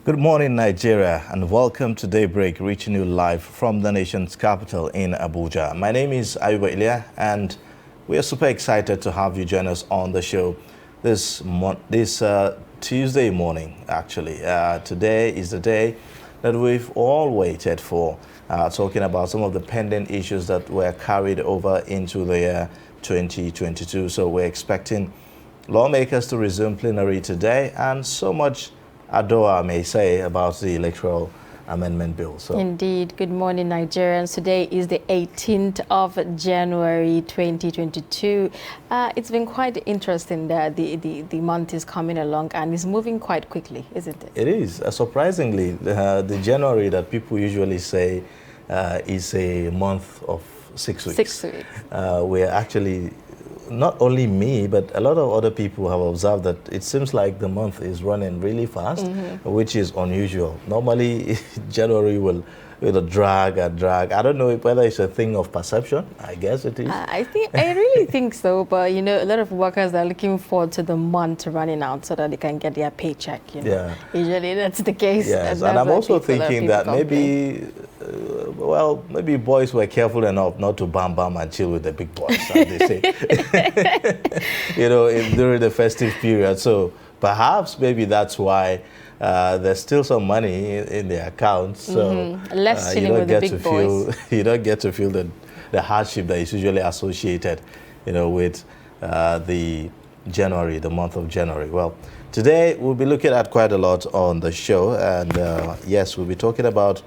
Good morning, Nigeria, and welcome to Daybreak, reaching you live from the nation's capital in Abuja. My name is Ayuba Ilya, and we are super excited to have you join us on the show this Tuesday morning, actually. Today is the day that we've all waited for, talking about some of the pending issues that were carried over into the year 2022. So we're expecting lawmakers to resume plenary today, and so much ado, I may say, about the electoral amendment bill. So. Indeed. Good morning, Nigerians. Today is the 18th of January 2022. It's been quite interesting that the month is coming along and it's moving quite quickly, isn't it? It is. Surprisingly, the January that people usually say is a month of 6 weeks. 6 weeks. We're actually, not only me, but a lot of other people have observed that it seems like the month is running really fast, which is unusual. Normally, January will drag. I don't know whether it's a thing of perception. I guess it is. I really think so. But you know, a lot of workers are looking forward to the month running out so that they can get their paycheck. You know? Yeah. Usually that's the case. Yes, and I'm also thinking that maybe. Well, maybe boys were careful enough not to bam and chill with the big boys, as they say, you know, during the festive period. So perhaps maybe that's why there's still some money in the accounts. So less chilling with the big boys. You don't get to feel the hardship that is usually associated, you know, with the month of January. Well, today we'll be looking at quite a lot on the show, and yes, we'll be talking about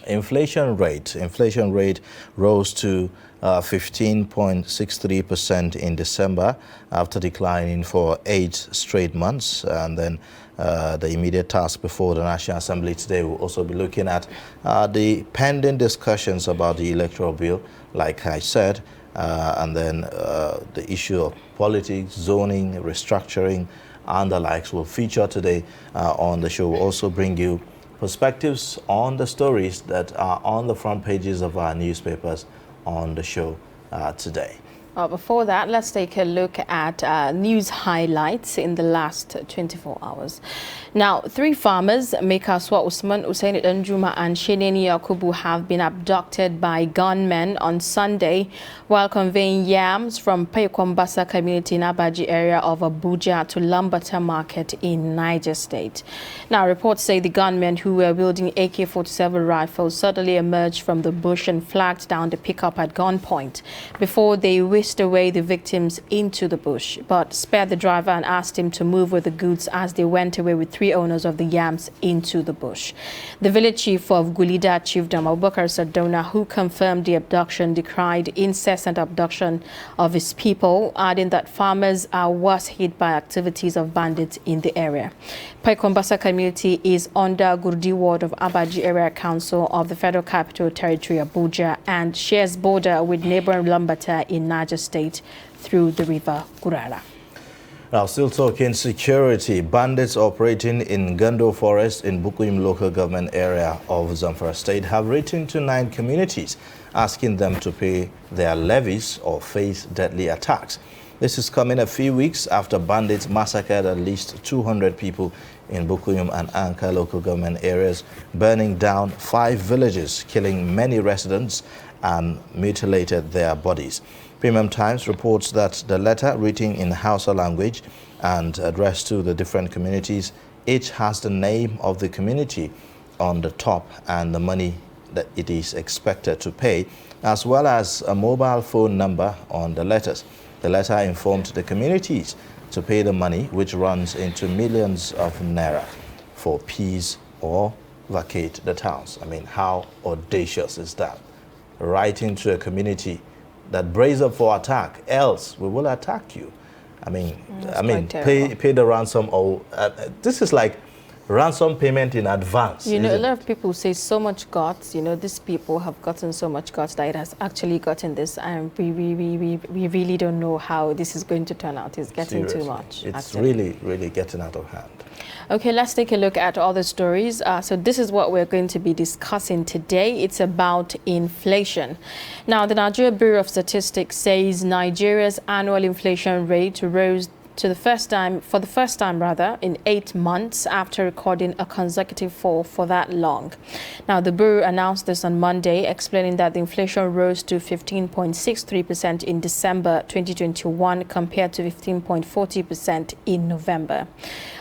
inflation rate. Inflation rate rose to 15.63% in December after declining for 8 straight months. And then the immediate task before the National Assembly today will also be looking at the pending discussions about the electoral bill, like I said, and then the issue of politics, zoning, restructuring, and the likes will feature today on the show. We'll also bring you perspectives on the stories that are on the front pages of our newspapers on the show today. Before that, let's take a look at news highlights in the last 24 hours. Now, 3 farmers, Mekaswa Usman, Usain Danjuma and Sheneni Yakubu, have been abducted by gunmen on Sunday while conveying yams from Pekombasa community in Abaji area of Abuja to Lambata Market in Niger State. Now, reports say the gunmen, who were wielding AK-47 rifles, suddenly emerged from the bush and flagged down the pickup at gunpoint before they whisked away the victims into the bush, but spared the driver and asked him to move with the goods as they went away with 3 owners of the yams into the bush. The village chief of Gulida, Chief Abubakar Sardona, who confirmed the abduction, decried incessant abduction of his people, adding that farmers are worse hit by activities of bandits in the area. Pekombasa community is under Gurdi ward of Abaji Area Council of the Federal Capital Territory, Abuja, and shares border with neighboring Lambata in Niger State through the river Gurara. Now, still talking security, bandits operating in Gando Forest in Bukuyum local government area of Zamfara State have written to 9 communities asking them to pay their levies or face deadly attacks. This is coming a few weeks after bandits massacred at least 200 people in Bukuyum and Anka local government areas, burning down 5 villages, killing many residents and mutilated their bodies. Premium Times reports that the letter, written in Hausa language and addressed to the different communities, each has the name of the community on the top and the money that it is expected to pay, as well as a mobile phone number on the letters. The letter informed the communities to pay the money, which runs into millions of naira, for peace or vacate the towns. I mean, how audacious is that? Writing to a community that brace up for attack, else we will attack you. I mean, pay the ransom. Or this is like ransom payment in advance. You know, a lot of people say so much guts. You know, these people have gotten so much guts that it has actually gotten this, and we really don't know how this is going to turn out. It's getting too much. It's really getting out of hand. Okay, let's take a look at other stories. So this is what we're going to be discussing today. It's about inflation. Now, the Nigeria Bureau of Statistics says Nigeria's annual inflation rate rose for the first time in 8 months after recording a consecutive fall for that long. Now, the Bureau announced this on Monday, explaining that the inflation rose to 15.63% in December 2021 compared to 15.40% in November.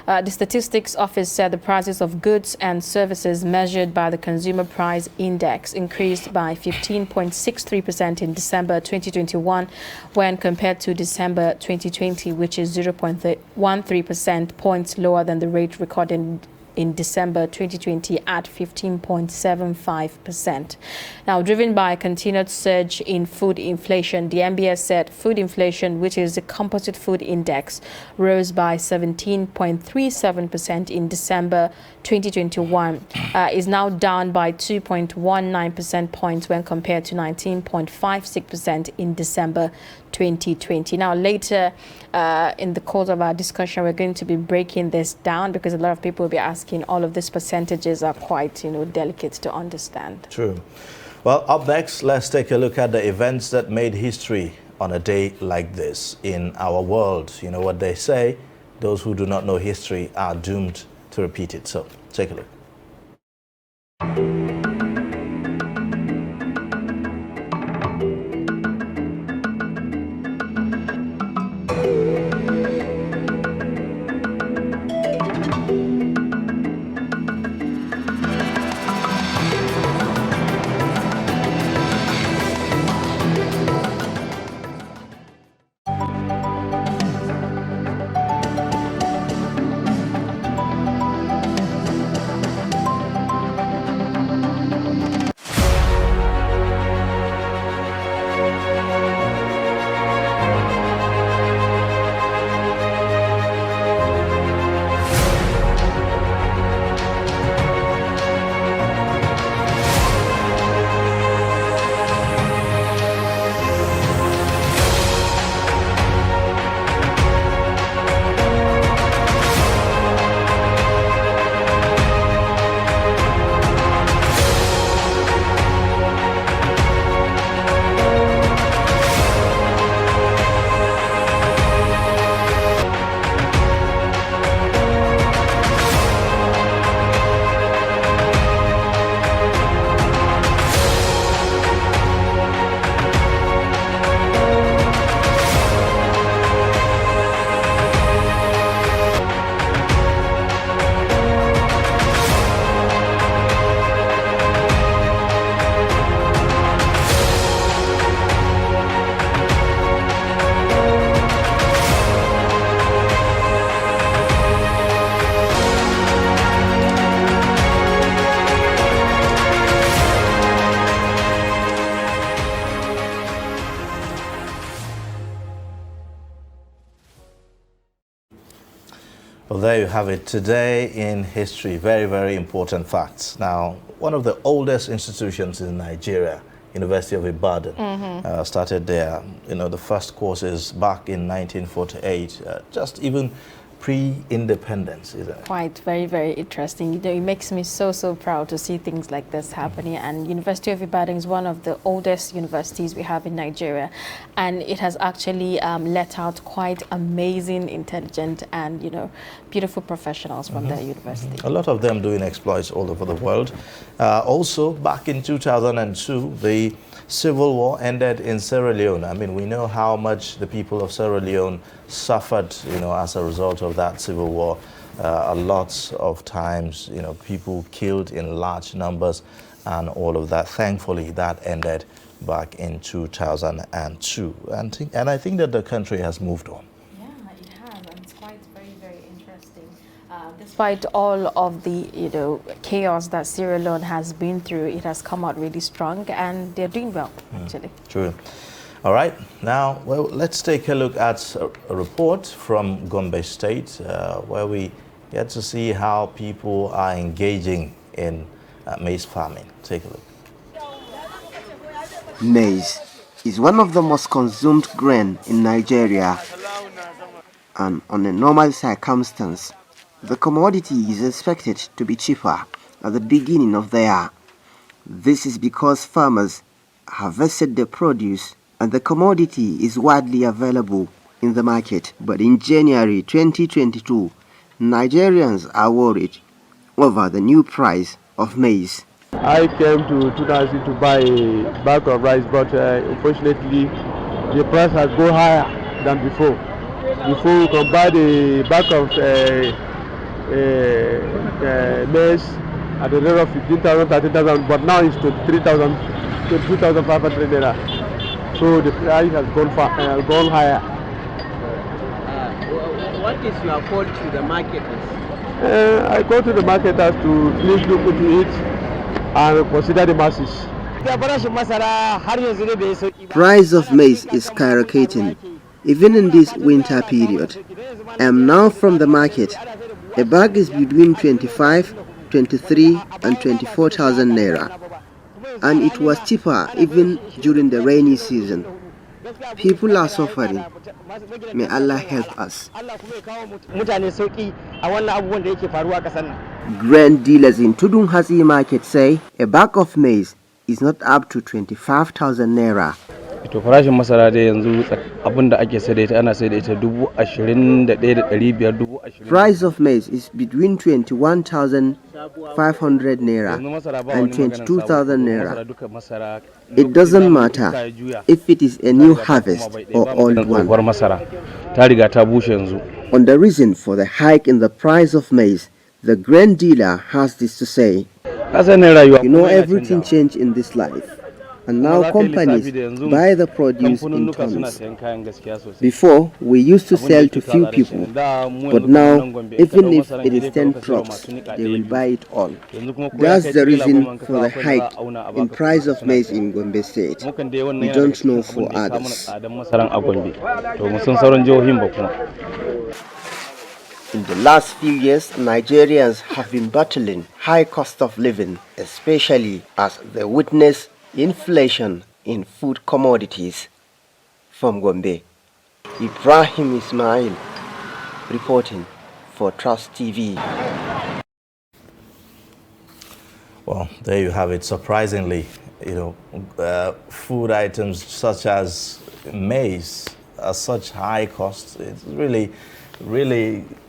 The Statistics Office said the prices of goods and services measured by the Consumer Price Index increased by 15.63% in December 2021 when compared to December 2020, which is 0.13% points lower than the rate recorded in December 2020 at 15.75%. Now, driven by a continued surge in food inflation, the NBS said food inflation, which is the composite food index, rose by 17.37% in December 2021, is now down by 2.19% points when compared to 19.56% in December 2020. Now, later in the course of our discussion, we're going to be breaking this down because a lot of people will be asking. All of these percentages are quite, delicate to understand. True. Well, up next, let's take a look at the events that made history on a day like this in our world. You know what they say, those who do not know history are doomed to repeat it. So, take a look. Well, there you have it. Today in history, very, very important facts. Now, one of the oldest institutions in Nigeria, University of Ibadan, started there. The first courses back in 1948, just even pre-independence, isn't it? Quite very, very interesting. It makes me so proud to see things like this happening. And University of Ibadan is one of the oldest universities we have in Nigeria, and it has actually let out quite amazing, intelligent, and beautiful professionals from their university. A lot of them doing exploits all over the world. Also, back in 2002, the civil war ended in Sierra Leone. I mean, we know how much the people of Sierra Leone suffered, as a result of that civil war. A lot of times, people killed in large numbers and all of that. Thankfully, that ended back in 2002. And I think that the country has moved on. Yeah, it has, and it's quite very, very interesting. Despite all of the, chaos that Sierra Leone has been through, it has come out really strong, and they're doing well, actually. True. All right. Now, well, let's take a look at a report from Gombe State, where we get to see how people are engaging in maize farming. Take a look. Maize is one of the most consumed grain in Nigeria, and on a normal circumstance, the commodity is expected to be cheaper at the beginning of the year. This is because farmers harvested the produce and the commodity is widely available in the market. But in January 2022, Nigerians are worried over the new price of maize. I came to 2000 to buy a bag of rice, but unfortunately the price has gone higher than before. Before you can buy the bag of maize at the rate of 15,000, 13,000, but now it's 23,000, 22,500 naira. So the price has gone higher. What is your call to the market? I go to the market as to please look into it and consider the masses. Price of maize is skyrocketing even in this winter period. I am now from the market. A bag is between 25, 23 and 24,000 naira. And it was cheaper even during the rainy season. People are suffering. May Allah help us. Grain dealers in Tudun Hatsi market say a bag of maize is not up to 25,000 naira. To farashin masara dai yanzu abinda ake sai da ita ana sai da ita 21,500. Price of maize is between 21,500 naira and 22,000 naira. It doesn't matter if it is a new harvest or old one. On the reason for the hike in the price of maize, the grain dealer has this to say: you know, everything changed in this life. And now companies buy the produce in tons. Before, we used to sell to few people, but now, even if it is 10 trucks, they will buy it all. That's the reason for the hike in price of maize in Gombe State. We don't know for others. In the last few years, Nigerians have been battling high cost of living, especially as they witness inflation in food commodities. From Gombe, Ibrahim Ismail reporting for Trust TV. Well, there you have it. Surprisingly, food items such as maize are such high costs. It's really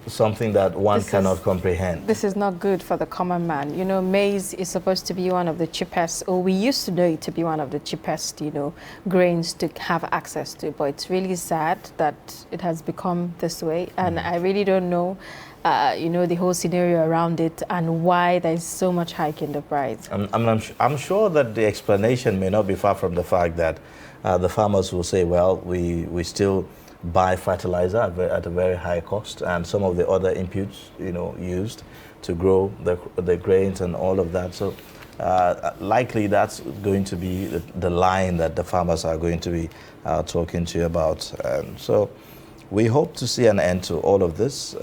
something that one cannot comprehend. This is not good for the common man. You know, maize is supposed to be one of the cheapest, or we used to know it to be one of the cheapest, grains to have access to. But it's really sad that it has become this way. And I really don't know, the whole scenario around it and why there's so much hike in the price. I'm sure that the explanation may not be far from the fact that the farmers will say, well, we still buy fertilizer at a very high cost, and some of the other inputs used to grow the grains and all of that. So likely that's going to be the line that the farmers are going to be talking to you about. So we hope to see an end to all of this.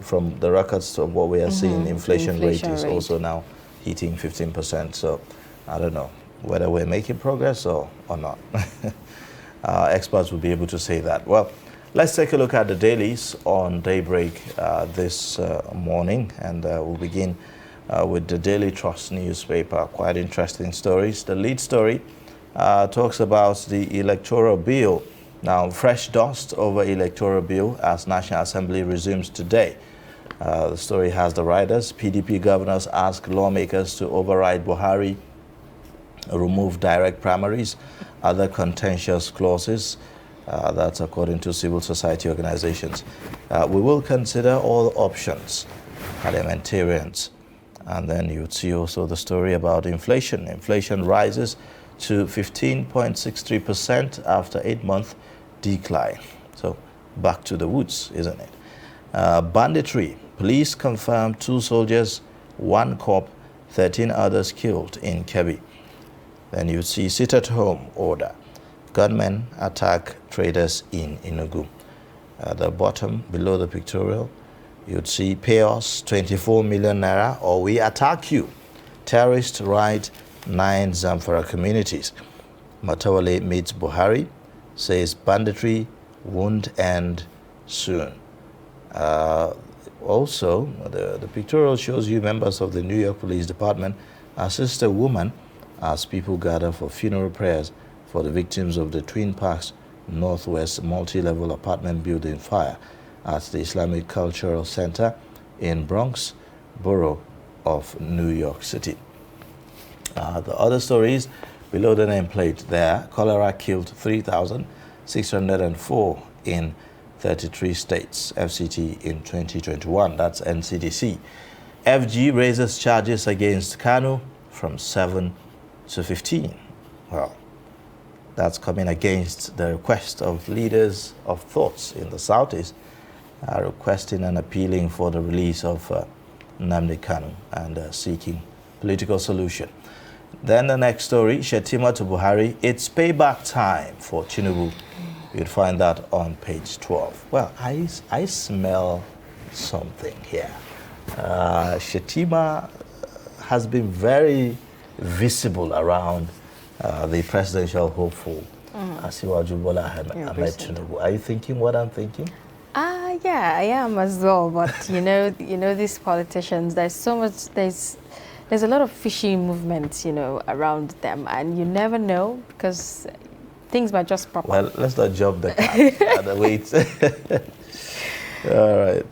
From the records of what we are seeing, inflation rate is also now hitting 15%. So I don't know whether we're making progress or not. Experts will be able to say that. Well, let's take a look at the dailies on Daybreak this morning, and we'll begin with the Daily Trust newspaper. Quite interesting stories. The lead story talks about the electoral bill. Now, fresh dust over electoral bill as National Assembly resumes today. The story has the writers. PDP governors ask lawmakers to override Buhari, remove direct primaries, other contentious clauses. That's according to civil society organizations. We will consider all options, parliamentarians. And then you'd see also the story about inflation. Inflation rises to 15.63% after 8-month decline. So back to the woods, isn't it? Banditry. Police confirm 2 soldiers, 1 cop, 13 others killed in Kebbi. Then you see sit-at-home order. Gunmen attack traders in Enugu. At the bottom, below the pictorial, you'd see pay us 24 million naira or we attack you. Terrorists raid 9 Zamfara communities. Matawale meets Buhari, says banditry won't end soon. Also, the pictorial shows you members of the New York Police Department assist a woman as people gather for funeral prayers for the victims of the Twin Parks Northwest multi-level apartment building fire at the Islamic Cultural Center in Bronx, borough of New York City. The other stories below the nameplate there: cholera killed 3,604 in 33 states, FCT in 2021. That's NCDC. FG raises charges against Kanu from 7 to 15. Well, that's coming against the request of leaders of thoughts in the Southeast, requesting and appealing for the release of Nnamdi Kanu and seeking political solution. Then the next story, Shettima to Buhari, it's payback time for Tinubu. You'd find that on page 12. Well, I smell something here. Shettima has been very visible around the presidential hopeful, Asiwaju Bola Ahmed Tinubu. Are you thinking what I'm thinking? Yeah, I am as well. But you know, these politicians. There's a lot of fishy movements, around them, and you never know because things might just pop up. Well, let's not jump the cat and wait. All right.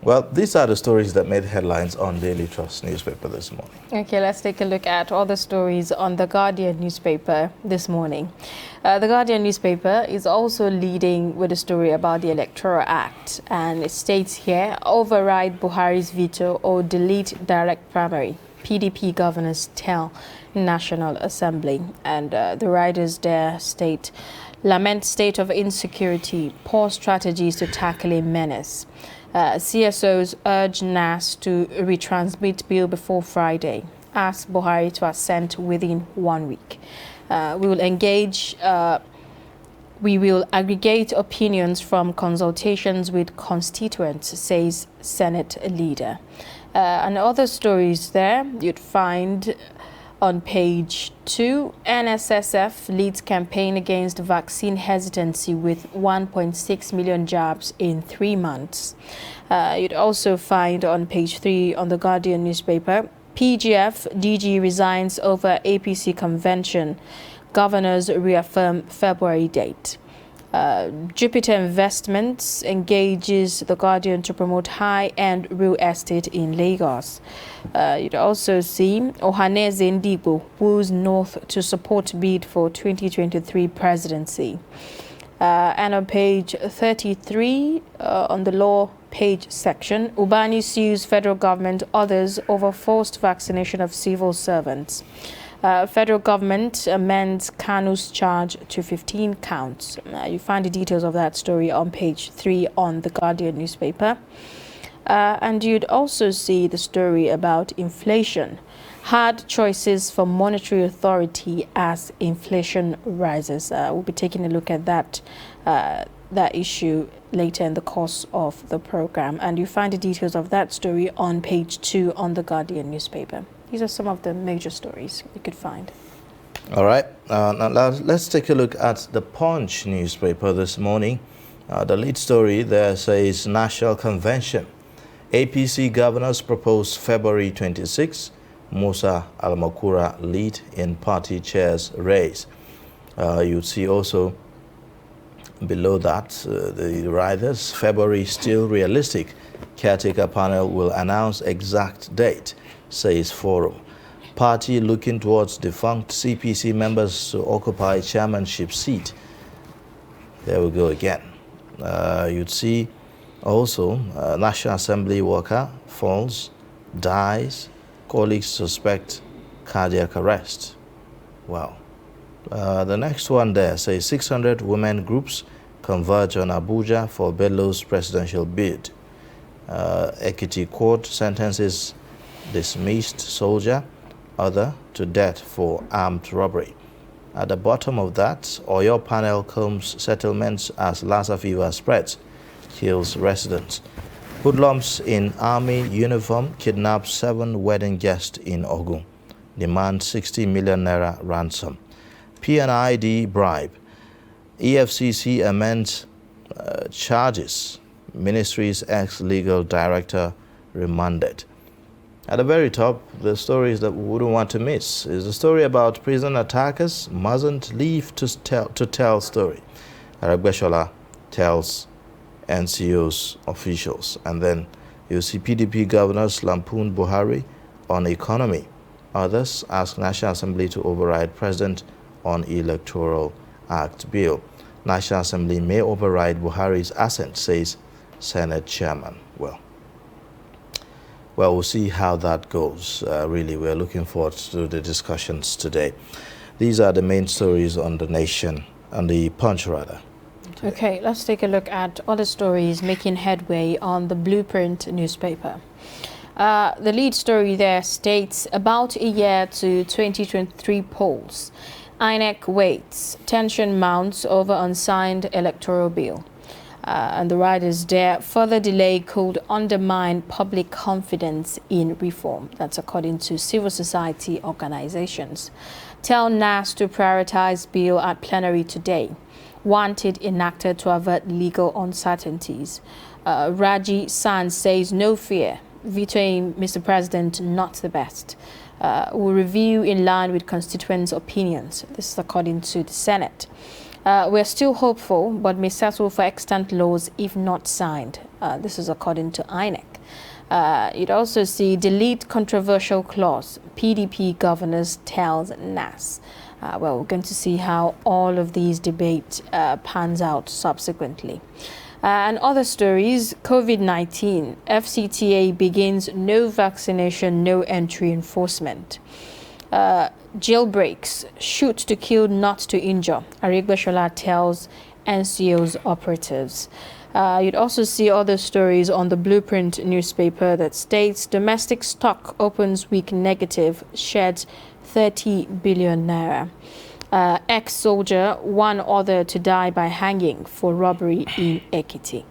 Well, these are the stories that made headlines on Daily Trust newspaper this morning. Okay, let's take a look at all the stories on The Guardian newspaper this morning. The Guardian newspaper is also leading with a story about the Electoral Act, and it states here, override Buhari's veto or delete direct primary. PDP governors tell National Assembly. And the writers there state, lament state of insecurity, poor strategies to tackle a menace. CSOs urge NAS to retransmit bill before Friday. Ask Buhari to assent within 1 week. We will aggregate opinions from consultations with constituents, says Senate leader. And other stories there you'd find on page 2, NSSF leads campaign against vaccine hesitancy with 1.6 million jabs in 3 months. You'd also find on page 3 on the Guardian newspaper, PGF DG resigns over APC convention. Governors reaffirm February date. Jupiter Investments engages the Guardian to promote high-end real estate in Lagos. You'd also see Ohaneze Ndigbo woos North to support bid for 2023 presidency. And on page 33, on the law page section, Ubani sues federal government, others over forced vaccination of civil servants. Federal government amends Kanu's charge to 15 counts. You find the details of that story on page 3 on the Guardian newspaper. And you'd also see the story about inflation. Hard choices for monetary authority as inflation rises. We'll be taking a look at that issue later in the course of the program. And you find the details of that story on page 2 on the Guardian newspaper. These are some of the major stories you could find. All right. Now let's take a look at the Punch newspaper this morning. The lead story there says National Convention. APC governors propose February 26. Musa Al-Makura lead in party chair's race. You see also below that the riders, February still realistic. Caretaker panel will announce exact date, says Forum. Party looking towards defunct CPC members to occupy chairmanship seat. There we go again. You'd see also National Assembly worker falls, dies, colleagues suspect cardiac arrest. Wow. The next one there says 600 women groups converge on Abuja for Bello's presidential bid. Ekiti court sentences dismissed soldier, other to death for armed robbery. At the bottom of that, Oyo panel combs settlements as Lassa fever spreads, kills residents. Hoodlums in army uniform kidnap 7 wedding guests in Ogun. Demand 60 million naira ransom. PNID bribe. EFCC amends charges. Ministry's ex-legal director remanded. At the very top, the stories that we wouldn't want to miss is the story about prison attackers mustn't leave to tell story. Aragbeshola tells NCO's officials, and then you see PDP governors lampoon Buhari on economy. Others ask National Assembly to override President on Electoral Act bill. National Assembly may override Buhari's assent, says Senate chairman. Well, we'll see how that goes. Really, we're looking forward to the discussions today. These are the main stories on the Nation, on the Punch rather. Okay, let's take a look at other stories making headway on the Blueprint newspaper. The lead story there states, about a year to 2023 polls. INEC waits. Tension mounts over unsigned electoral bill. And the writers there, further delay could undermine public confidence in reform. That's according to civil society organizations. Tell NAS to prioritize bill at plenary today. Wanted enacted to avert legal uncertainties. Raji San says no fear. Vetoing Mr. President not the best. Will review in line with constituents' opinions. This is according to the Senate. We're still hopeful, but may settle for extant laws if not signed. This is according to INEC. You'd also see delete controversial clause. PDP governors tells NAS. Well, we're going to see how all of these debates pans out subsequently. And other stories, COVID-19, FCTA begins no vaccination, no entry enforcement. Jailbreaks, shoot to kill, not to injure. Aragbeshola tells NCO's operatives. You'd also see other stories on the Blueprint newspaper that states domestic stock opens week negative, sheds 30 billion naira. Ex-soldier, one other to die by hanging for robbery in Ekiti.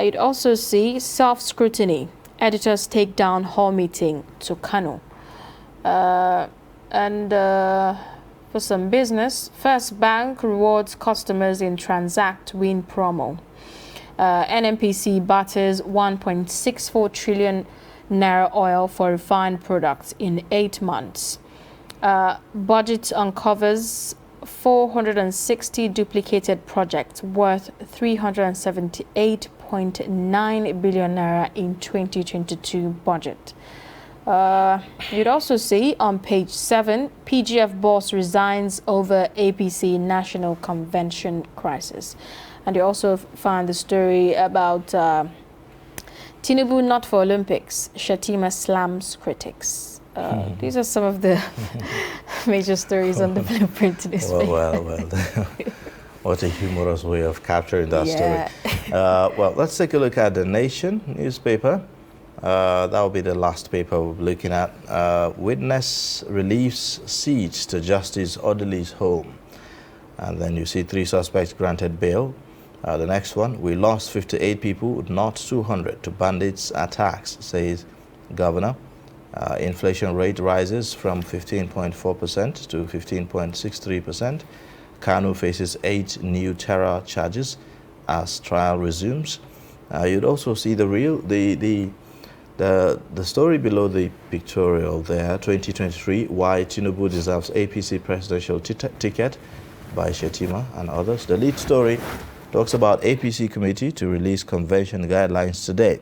You'd also see self-scrutiny. Editors take down hall meeting to Kano. For some business, First Bank rewards customers in Transact Win promo. NNPC batters 1.64 trillion naira oil for refined products in 8 months. Budget uncovers 460 duplicated projects worth 378.9 billion naira in 2022 budget. You'd also see on page 7, PGF boss resigns over APC National Convention crisis. And you also find the story about Tinubu not for Olympics, Shatima slams critics. These are some of the major stories on the Blueprint newspaper. Well. What a humorous way of capturing that story. Well, let's take a look at the Nation newspaper. That will be the last paper we're looking at. Witness relieves siege to Justice Odili's home. And then you see 3 suspects granted bail. The next one, we lost 58 people, not 200, to bandits' attacks, says Governor. Inflation rate rises from 15.4% to 15.63%. Kanu faces 8 new terror charges as trial resumes. You'd also see the story below the pictorial there, 2023, why Tinubu deserves APC presidential ticket by Shetima and others. The lead story talks about APC committee to release convention guidelines today.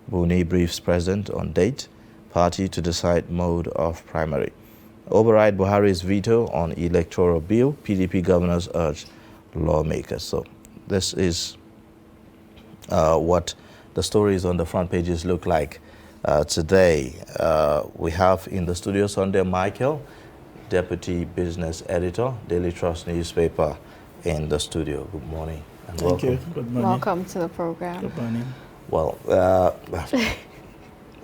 Buni briefs president on date. Party to decide mode of primary. Override Buhari's veto on electoral bill. PDP governors urge lawmakers. So this is what the stories on the front pages look like today. We have in the studio Sunday Michael, Deputy Business Editor, Daily Trust newspaper, in the studio. Good morning and welcome. Thank you. Good morning. Welcome to the program. Good morning.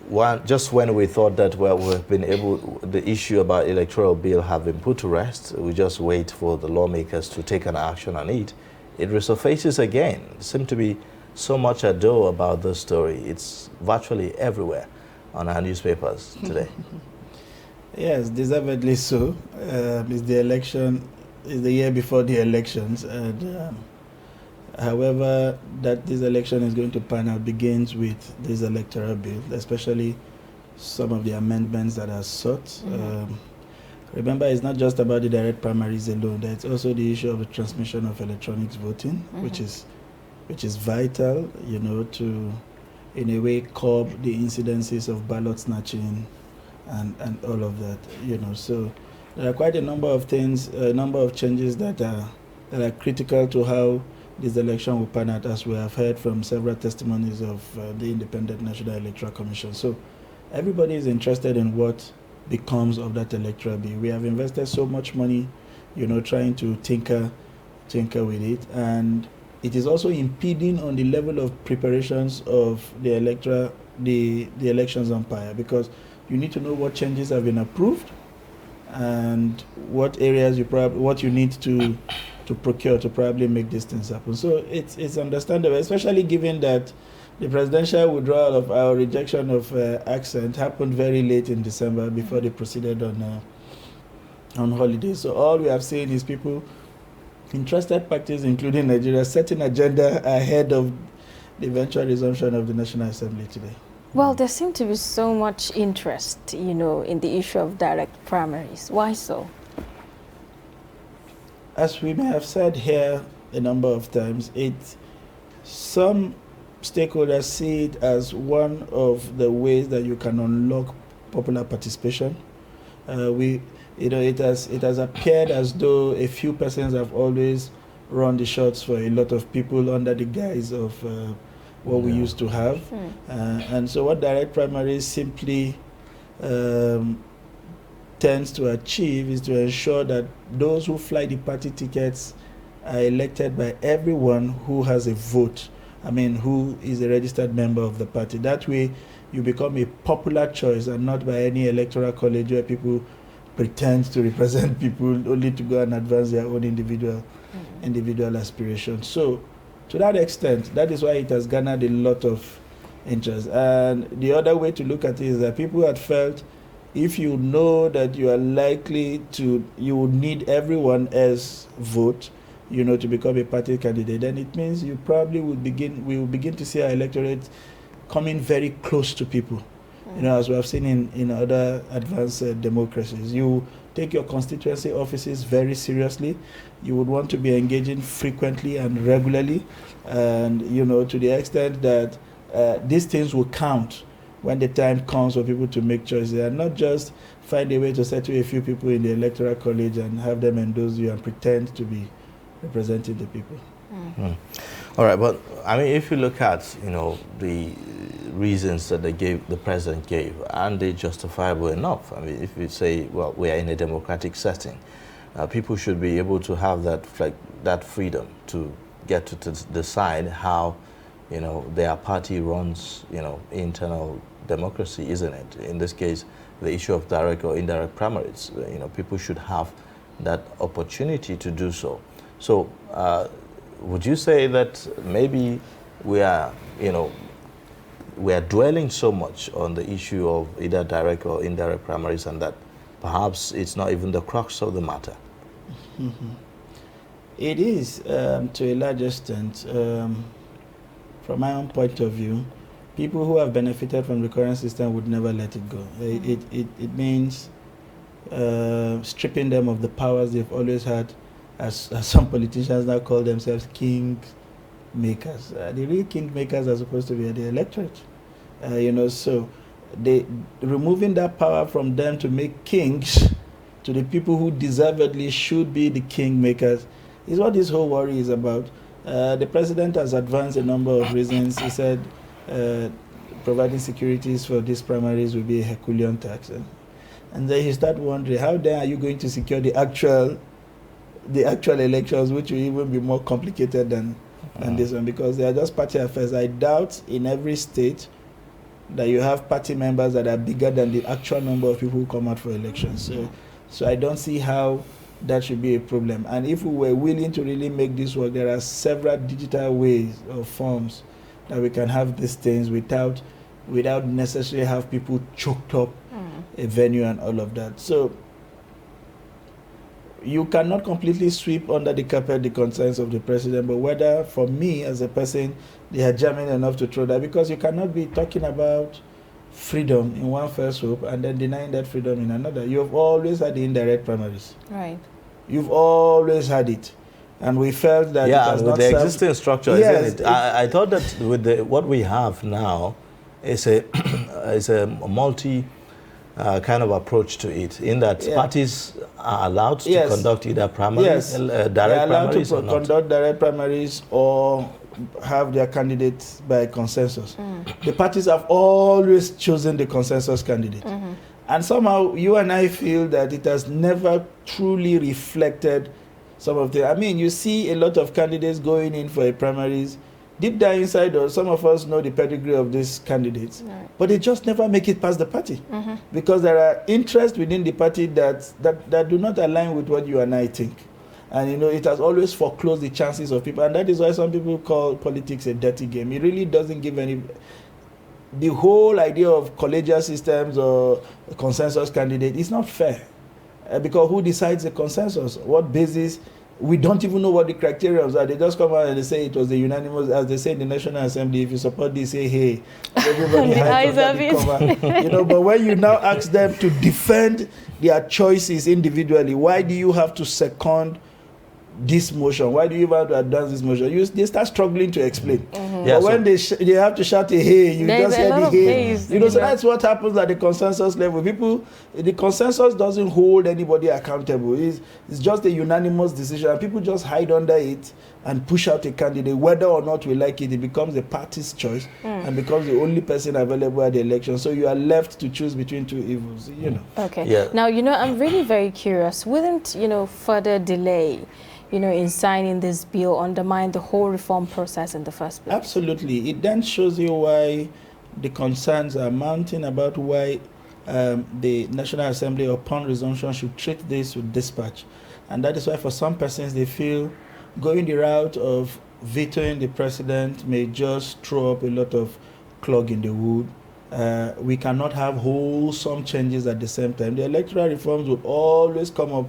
Well, just when we thought that we've been able, the issue about electoral bill have been put to rest, we just wait for the lawmakers to take an action on it. It resurfaces again. There seems to be so much ado about this story. It's virtually everywhere on our newspapers today. Yes, deservedly so. It's the election, it's the year before the elections, and however that this election is going to pan out begins with this electoral bill, especially some of the amendments that are sought. Remember, it's not just about the direct primaries alone. There's also the issue of the transmission of electronics voting, which is vital, you know, to, in a way, curb the incidences of ballot snatching and all of that, you know. So there are quite a number of things, a number of changes that are critical to how this election will pan out, as we have heard from several testimonies of the Independent National Electoral Commission. So everybody is interested in what becomes of that electoral bill. We have invested so much money, you know, trying to tinker with it, and it is also impeding on the level of preparations of the elections umpire, because you need to know what changes have been approved and what areas what you need to procure to probably make these things happen. So it's understandable, especially given that the presidential withdrawal of our rejection of accent happened very late in December before they proceeded on holiday. So all we have seen is people, interested parties, including Nigeria, setting agenda ahead of the eventual resumption of the National Assembly today. Well, there seems to be so much interest, you know, in the issue of direct primaries. Why so? As we may have said here a number of times, some stakeholders see it as one of the ways that you can unlock popular participation. It has appeared as though a few persons have always run the shots for a lot of people under the guise of what we used to have. And so what direct primaries simply tends to achieve is to ensure that those who fly the party tickets are elected by everyone who has a vote. I mean, who is a registered member of the party. That way, you become a popular choice and not by any electoral college where people pretend to represent people only to go and advance their own individual aspirations. So, to that extent, that is why it has garnered a lot of interest. And the other way to look at it is that people had felt, if you know that you are likely to, you would need everyone else's vote, you know, to become a party candidate, then it means you probably we will begin to see our electorate coming very close to people. You know, as we have seen in other advanced democracies. You take your constituency offices very seriously. You would want to be engaging frequently and regularly, and, you know, to the extent that these things will count when the time comes for people to make choices, and not just find a way to settle a few people in the electoral college and have them endorse you and pretend to be representing the people. All right, but I mean, if you look at, you know, the reasons that the president gave, aren't they justifiable enough? I mean, if you say, well, we are in a democratic setting, people should be able to have that freedom to get to decide how, you know, their party runs, you know, internal democracy, isn't it? In this case, the issue of direct or indirect primaries, you know, people should have that opportunity to do so. So, would you say that maybe we are dwelling so much on the issue of either direct or indirect primaries, and that perhaps it's not even the crux of the matter? It is, to a large extent. From my own point of view, people who have benefited from the current system would never let it go. It means stripping them of the powers they've always had, as some politicians now call themselves king makers. The real king makers are supposed to be the electorate. You know, so removing that power from them to make kings to the people who deservedly should be the king makers is what this whole worry is about. The president has advanced a number of reasons. He said providing securities for these primaries will be a Herculean tax. And then you start wondering, how then are you going to secure the actual elections, which will even be more complicated than this one, because they are just party affairs. I doubt in every state that you have party members that are bigger than the actual number of people who come out for elections. So I don't see how that should be a problem. And if we were willing to really make this work, there are several digital ways or forms that we can have these things without necessarily have people choked up a venue and all of that. So you cannot completely sweep under the carpet the concerns of the president, but whether, for me as a person, they are germane enough to throw that, because you cannot be talking about freedom in one fell swoop and then denying that freedom in another. You have always had the indirect primaries. Right. You've always had it. And we felt that it has with not the served. existing structure, Yes, isn't it? I thought that with what we have now is a is a multi kind of approach to it, in that parties are allowed to conduct either primaries, direct primaries, or not. Conduct direct primaries or have their candidates by consensus. The parties have always chosen the consensus candidate. And somehow you and I feel that it has never truly reflected some of the, I mean, you see a lot of candidates going in for a primaries. Deep down inside, or some of us know the pedigree of these candidates, but they just never make it past the party because there are interests within the party that do not align with what you and I think. And you know, it has always foreclosed the chances of people, and that is why some people call politics a dirty game. It really doesn't give any. The whole idea of collegial systems or a consensus candidate is not fair. Because who decides the consensus? What basis? We don't even know what the criteria are. They just come out and they say it was the unanimous, as they say in the National Assembly, if you support this, say, hey, everybody hides under the cover. You know, but when you now ask them to defend their choices individually, why do you have to second this motion? Why do you have to advance this motion? They start struggling to explain. But when they have to shout a hey, you just hear the hey. You know, so that's what happens at the consensus level. The consensus doesn't hold anybody accountable. It's just a unanimous decision, and people just hide under it and push out a candidate. Whether or not we like it, it becomes a party's choice and becomes the only person available at the election. So you are left to choose between two evils, you know. Okay. Yeah. Now, you know, I'm really very curious. Wouldn't, you know, further delay, you know, in signing this bill undermine the whole reform process in the first place? Absolutely. It then shows you why the concerns are mounting about why the National Assembly, upon resumption, should treat this with dispatch. And that is why for some persons they feel going the route of vetoing the president may just throw up a lot of clog in the wood. We cannot have wholesome changes at the same time. The electoral reforms will always come up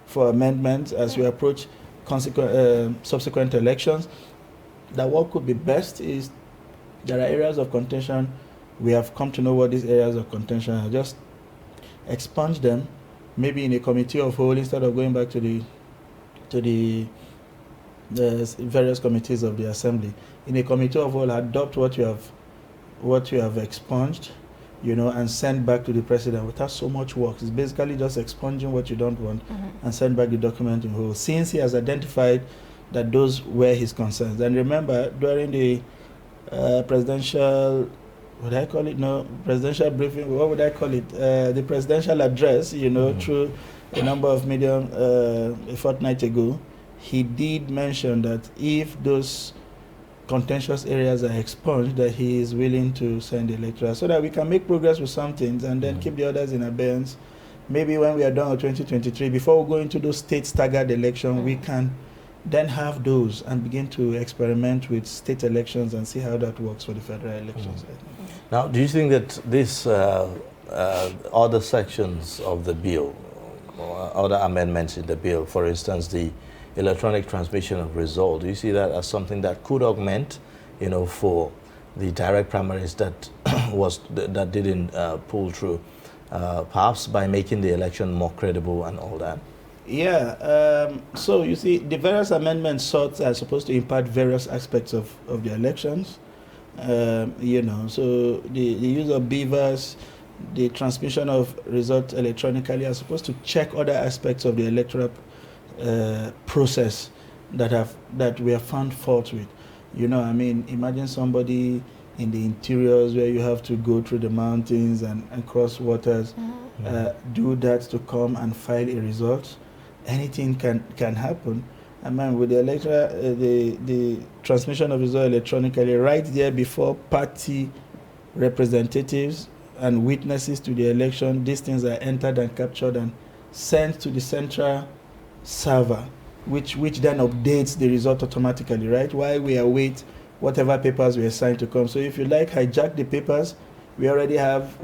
for amendments as we approach subsequent elections. That what could be best is there are areas of contention. We have come to know what these areas of contention are. Just expunge them, maybe in a committee of whole instead of going back to the various committees of the assembly. In a committee of whole, adopt what you have expunged, you know, and send back to the president without so much work. It's basically just expunging what you don't want and send back the document in whole, since he has identified that those were his concerns. And remember, during the presidential, what would I call it? No, presidential briefing, what would I call it? The presidential address, you know, through a number of medium a fortnight ago, he did mention that if those contentious areas are expunged, that he is willing to send the electoral so that we can make progress with some things and then keep the others in abeyance. Maybe when we are done with 2023, before we go into those state staggered elections, we can then have those and begin to experiment with state elections and see how that works for the federal elections. Now, do you think that this other sections of the bill, or other amendments in the bill, for instance, the electronic transmission of result, do you see that as something that could augment, you know, for the direct primaries that that didn't pull through, perhaps by making the election more credible and all that? Yeah, so you see, the various amendments are supposed to impact various aspects of the elections. You know, so the use of beavers, the transmission of results electronically are supposed to check other aspects of the electoral process that we have found fault with. You know, I mean, imagine somebody in the interiors where you have to go through the mountains and cross waters, do that to come and file a result. Anything can happen. I mean, with the electoral, the transmission of result electronically, right there before party representatives and witnesses to the election, these things are entered and captured and sent to the central server, which then updates the result automatically, right? While we await whatever papers we assigned to come. So if you like, hijack the papers, we already have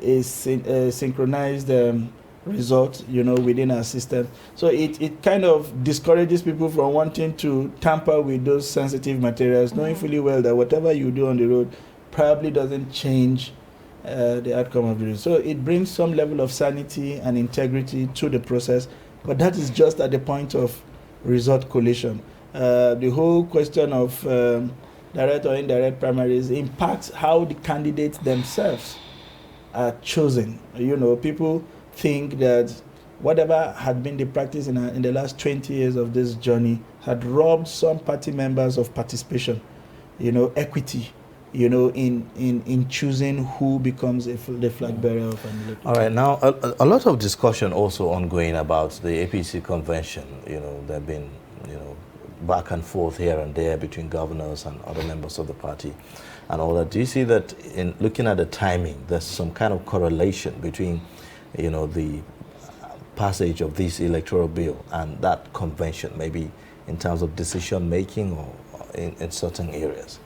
a synchronized result, you know, within our system. So it kind of discourages people from wanting to tamper with those sensitive materials, knowing fully well that whatever you do on the road probably doesn't change the outcome of the result. So it brings some level of sanity and integrity to the process, but that is just at the point of result collation. The whole question of direct or indirect primaries impacts how the candidates themselves are chosen. You know, people think that whatever had been the practice in the last 20 years of this journey had robbed some party members of participation, you know, equity, you know, in choosing who becomes the flag bearer of an elected. All right, now a lot of discussion also ongoing about the APC convention. You know, there have been, you know, back and forth here and there between governors and other members of the party and all that. Do you see that in looking at the timing, there's some kind of correlation between, you know, the passage of this electoral bill and that convention, maybe in terms of decision making or in certain areas?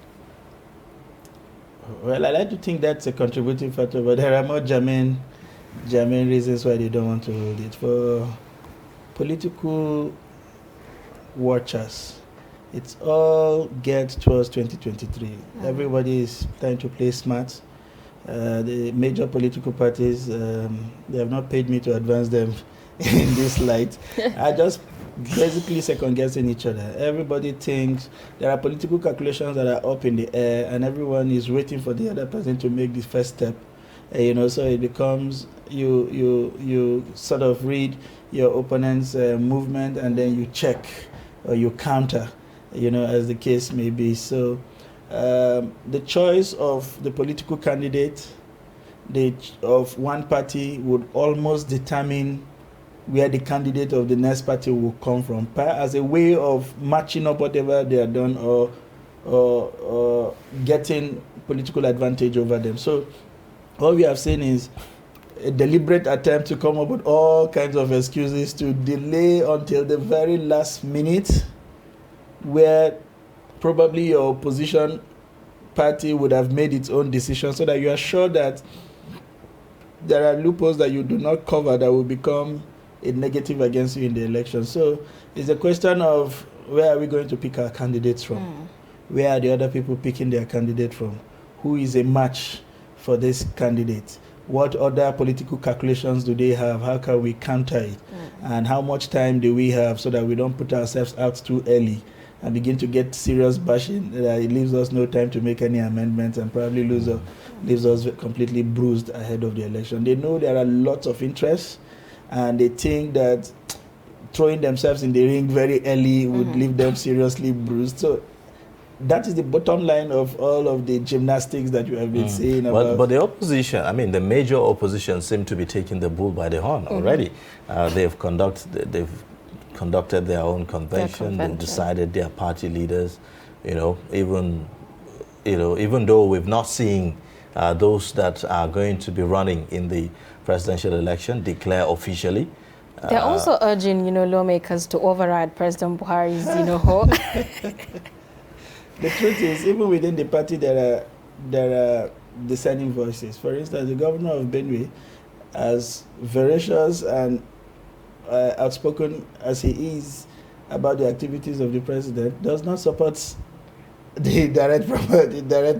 Well, I like to think that's a contributing factor, but there are more germane reasons why they don't want to hold it. For political watchers, it's all geared towards 2023. Everybody is trying to play smart. The major political parties, they have not paid me to advance them in this light. I just basically second guessing each other. Everybody thinks there are political calculations that are up in the air, and everyone is waiting for the other person to make the first step. You know, so it becomes you sort of read your opponent's movement, and then you check or you counter, you know, as the case may be. So the choice of the political candidate of one party would almost determine where the candidate of the next party will come from, as a way of matching up whatever they have done or getting political advantage over them. So what we have seen is a deliberate attempt to come up with all kinds of excuses to delay until the very last minute, where probably your opposition party would have made its own decision, so that you are sure that there are loopholes that you do not cover that will become a negative against you in the election. So it's a question of where are we going to pick our candidates from? Where are the other people picking their candidate from? Who is a match for this candidate? What other political calculations do they have? How can we counter it? And how much time do we have so that we don't put ourselves out too early and begin to get serious bashing? It leaves us no time to make any amendments and probably leaves us completely bruised ahead of the election. They know there are lots of interests, and they think that throwing themselves in the ring very early would leave them seriously bruised. So that is the bottom line of all of the gymnastics that you have been saying about. But the opposition, I mean, the major opposition seem to be taking the bull by the horn already. They've conducted their own convention. They've decided their party leaders. You know, even though we've not seen those that are going to be running in the presidential election declare officially. They're also urging, you know, lawmakers to override President Buhari's, you know, hope. The truth is, even within the party, there are dissenting voices. For instance, the governor of Benue, as veracious and outspoken as he is about the activities of the president, does not support the direct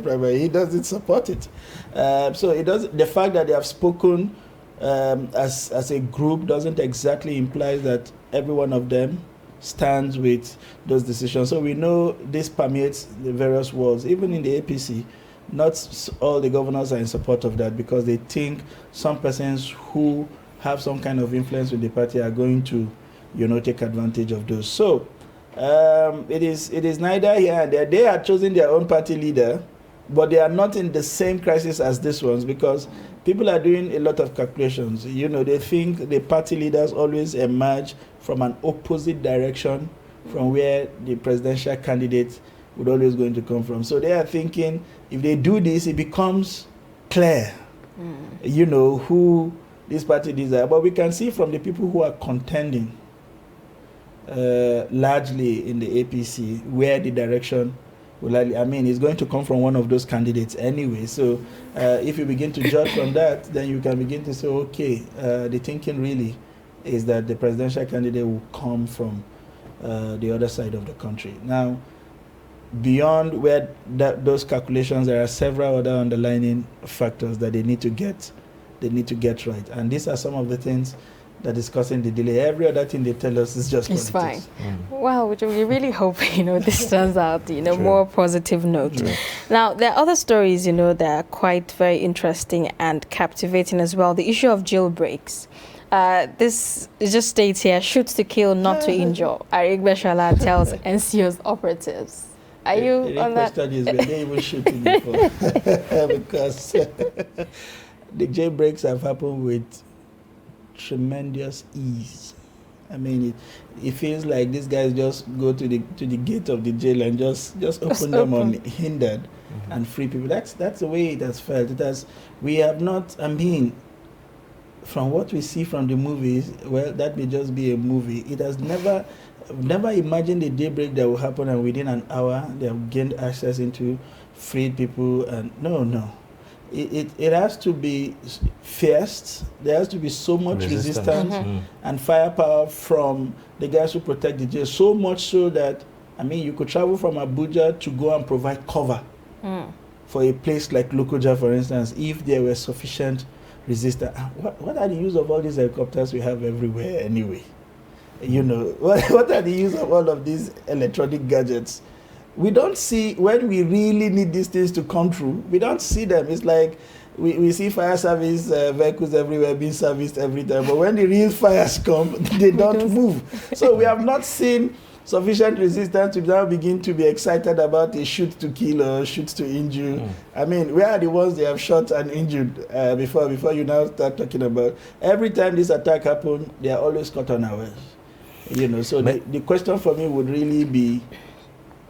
primary. He doesn't support it. So it does. The fact that they have spoken as a group doesn't exactly imply that every one of them stands with those decisions. So we know this permeates the various worlds. Even in the APC, not all the governors are in support of that, because they think some persons who have some kind of influence with the party are going to, you know, take advantage of those. So it is neither here and there. They are choosing their own party leader, but they are not in the same crisis as this ones, because people are doing a lot of calculations. You know, they think the party leaders always emerge from an opposite direction from where the presidential candidate would always going to come from. So they are thinking, if they do this, it becomes clear, you know, who this party leaders are. But we can see from the people who are contending largely in the APC where the direction will, I mean, it's going to come from one of those candidates anyway. So if you begin to judge from that, then you can begin to say, okay, the thinking really is that the presidential candidate will come from the other side of the country. Now, beyond where those calculations, there are several other underlying factors that they need to get right. And these are some of the things that is causing the delay. Every other thing they tell us is just it's fine. politics. Well, we really hope this turns out True. more positive note. True. Now there are other stories that are quite very interesting and captivating as well. The issue of jailbreaks. This just states here: shoots to kill, not to injure. Arik Beshala tells NCO's operatives. Are you on that? Studies were they even shooting before? Because the jailbreaks have happened with tremendous ease. I mean, it feels like these guys just go to the gate of the jail and just open them unhindered and free people. That's the way it has felt. We have not. I mean, from what we see from the movies, well, that may just be a movie. It has never imagined a daybreak that will happen and within an hour they have gained access into freed people. And no. It has to be fierce. There has to be so much resistance and firepower from the guys who protect the jail. So much so that, I mean, you could travel from Abuja to go and provide cover for a place like Lokoja, for instance, if there were sufficient resistance. What are the use of all these helicopters we have everywhere anyway? What are the use of all of these electronic gadgets? We don't see, when we really need these things to come through, we don't see them. It's like we see fire service vehicles everywhere being serviced every time, but when the real fires come, they don't move. So we have not seen sufficient resistance to now begin to be excited about a shoot to kill or shoot to injure. I mean, where are the ones they have shot and injured before you now start talking about? Every time this attack happens, they are always caught unawares. So the question for me would really be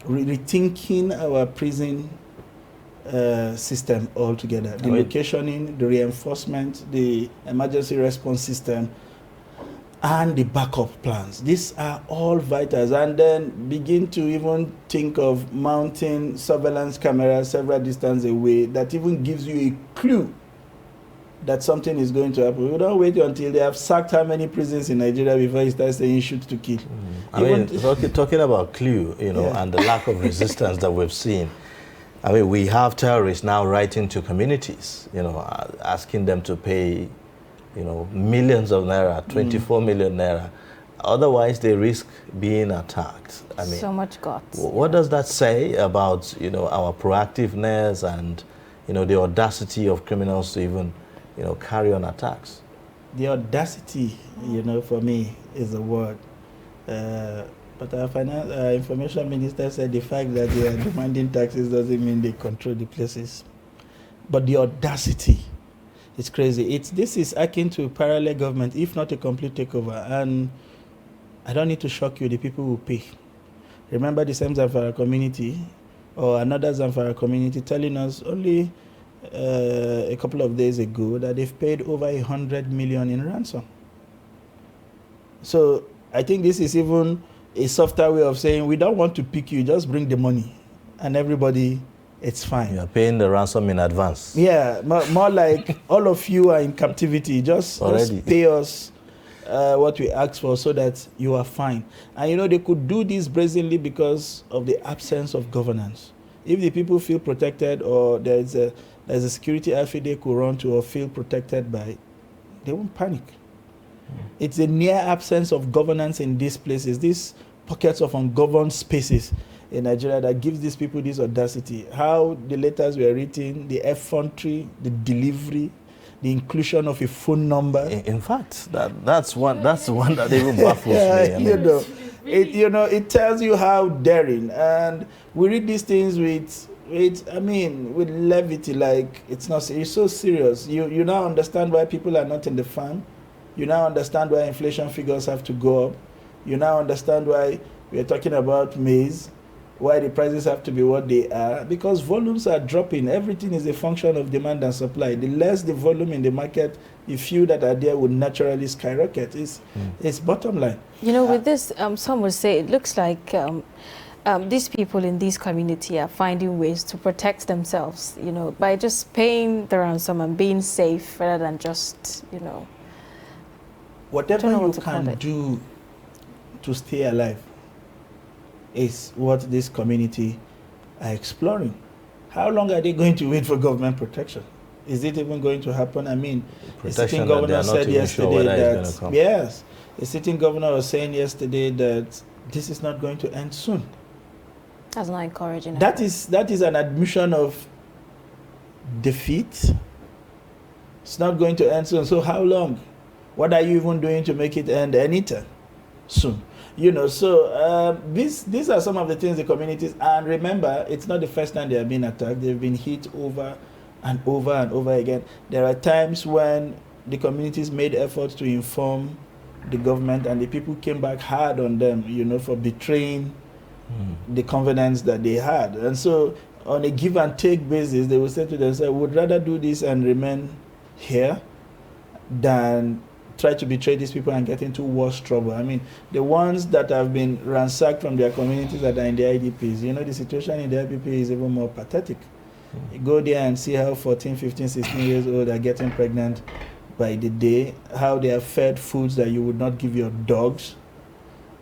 rethinking our prison system altogether. The locationing, the reinforcement, the emergency response system, and the backup plans. These are all vitals. And then begin to even think of mounting surveillance cameras several distance away that even gives you a clue that something is going to happen. We don't wait until they have sacked how many prisons in Nigeria before you start saying shoot to kill. I mean, talking about clue, and the lack of resistance that we've seen. I mean, we have terrorists now writing to communities, asking them to pay, millions of naira, 24 million naira. Otherwise, they risk being attacked. I mean, so much guts. What does that say about, our proactiveness and, the audacity of criminals to even, carry on attacks? The audacity, for me, is the word. But our information minister said the fact that they are demanding taxes doesn't mean they control the places. But the audacity, it's crazy. This is akin to parallel government, if not a complete takeover. And I don't need to shock you, the people will pay. Remember the same Zamfara community or another Zamfara community telling us only a couple of days ago that they've paid over 100 million in ransom. So I think this is even a softer way of saying we don't want to pick you, just bring the money and everybody, it's fine. You're paying the ransom in advance. Yeah, more like all of you are in captivity, just pay us what we asked for so that you are fine. And they could do this brazenly because of the absence of governance. If the people feel protected or there's a security outfit they could run to or feel protected by, they won't panic. It's a near absence of governance in these places, these pockets of ungoverned spaces in Nigeria that gives these people this audacity. How the letters were written, the effrontery, the delivery, the inclusion of a phone number. In fact, that's one that even baffles me. It tells you how daring. And we read these things with levity, like it's so serious. You now understand why people are not in the farm. You now understand why inflation figures have to go up. You now understand why we are talking about maize, why the prices have to be what they are, because volumes are dropping. Everything is a function of demand and supply. The less the volume in the market, the few that are there would naturally skyrocket. It's bottom line. With this, some would say it looks like these people in this community are finding ways to protect themselves, by just paying the ransom and being safe rather than just, Whatever you can do to stay alive is what this community are exploring. How long are they going to wait for government protection? Is it even going to happen? I mean, the sitting Protection that they governor are not said even sure yesterday whether it's that, gonna come. yes, the sitting governor was saying yesterday that this is not going to end soon. That's not encouraging. That is an admission of defeat. It's not going to end soon. So how long? What are you even doing to make it end anytime soon? You know, so these are some of the things the communities, and remember, it's not the first time they have been attacked. They've been hit over and over and over again. There are times when the communities made efforts to inform the government, and the people came back hard on them, you know, for betraying the confidence that they had. And so on a give and take basis, they will say to themselves, would rather do this and remain here than try to betray these people and get into worse trouble. I mean, the ones that have been ransacked from their communities that are in the IDPs, you know, the situation in the IDP is even more pathetic. You go there and see how 14, 15, 16 years old are getting pregnant by the day, how they are fed foods that you would not give your dogs,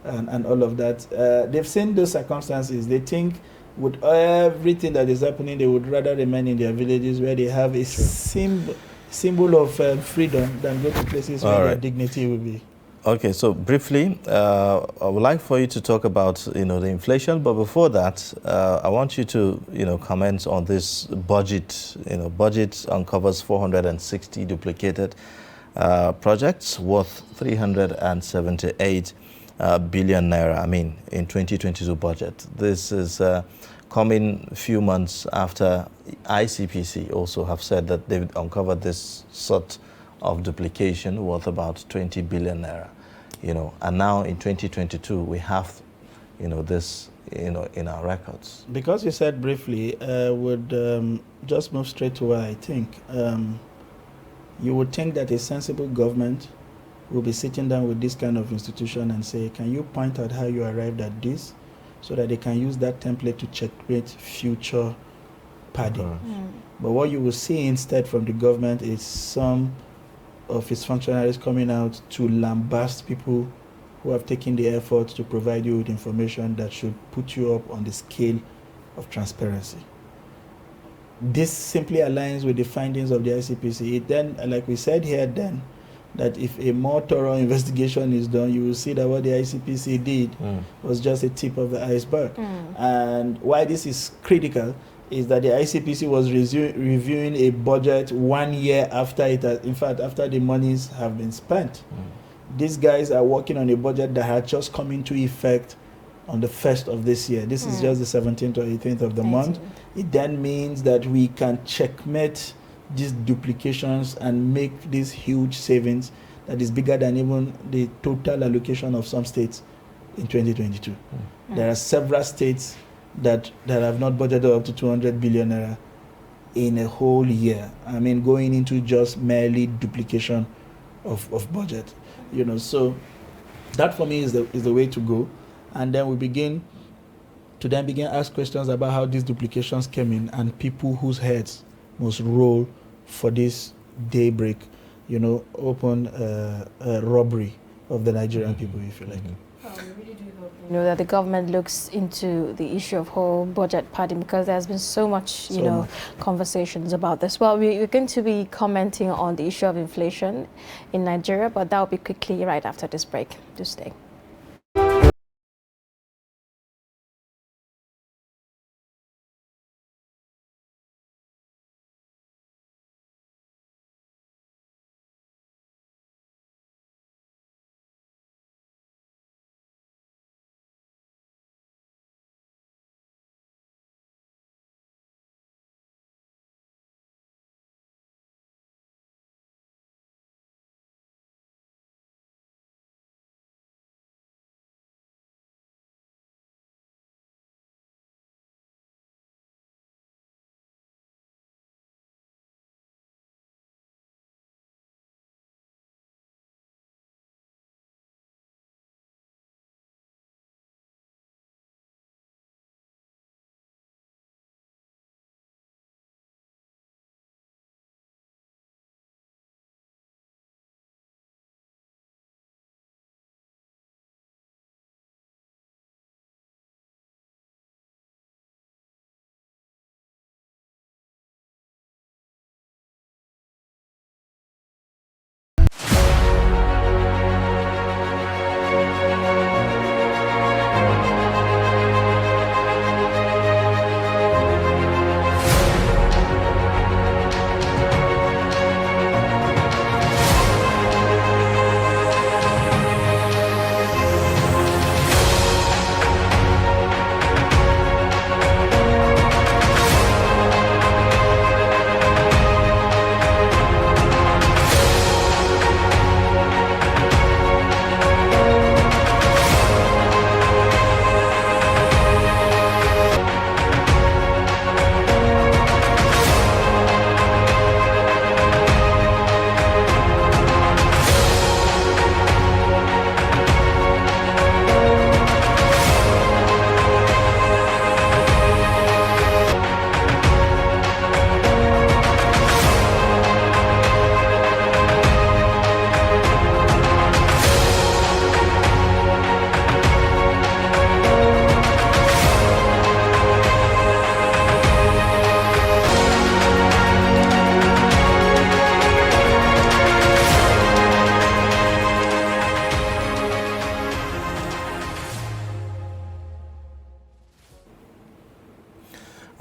and all of that. They've seen those circumstances. They think with everything that is happening, they would rather remain in their villages where they have a symbol of freedom than go to places where their dignity will be. Okay, so briefly, I would like for you to talk about, you know, the inflation, but before that, I want you to, you know, comment on this budget. You know, budget uncovers 460 duplicated projects worth 378 billion naira. I mean, in 2022 budget. This is coming a few months after ICPC also have said that they've uncovered this sort of duplication worth about 20 billion naira, you know, and now in 2022 we have, you know, this, you know, in our records. Because you said briefly, would just move straight to what I think. You would think that a sensible government will be sitting down with this kind of institution and say, can you point out how you arrived at this, so that they can use that template to checkmate future padding. But what you will see instead from the government is some of its functionaries coming out to lambast people who have taken the effort to provide you with information that should put you up on the scale of transparency. This simply aligns with the findings of the ICPC. It then, like we said here then, that if a more thorough investigation is done, you will see that what the ICPC did was just a tip of the iceberg. And why this is critical is that the ICPC was reviewing a budget 1 year after it has, in fact, after the monies have been spent. These guys are working on a budget that had just come into effect on the 1st of this year. This is just the 17th or 18th of the month. It then means that we can checkmate these duplications and make these huge savings that is bigger than even the total allocation of some states in 2022. There are several states that have not budgeted up to 200 billion naira in a whole year. I mean, going into just merely duplication of budget, you know. So that for me is the way to go. And then we begin to ask questions about how these duplications came in and people whose heads must roll for this daybreak, you know, open robbery of the Nigerian people, if you like. You know, that the government looks into the issue of whole budget padding, because there's been so much, you know, conversations about this. Well, we're going to be commenting on the issue of inflation in Nigeria, but that will be quickly right after this break. Do stay.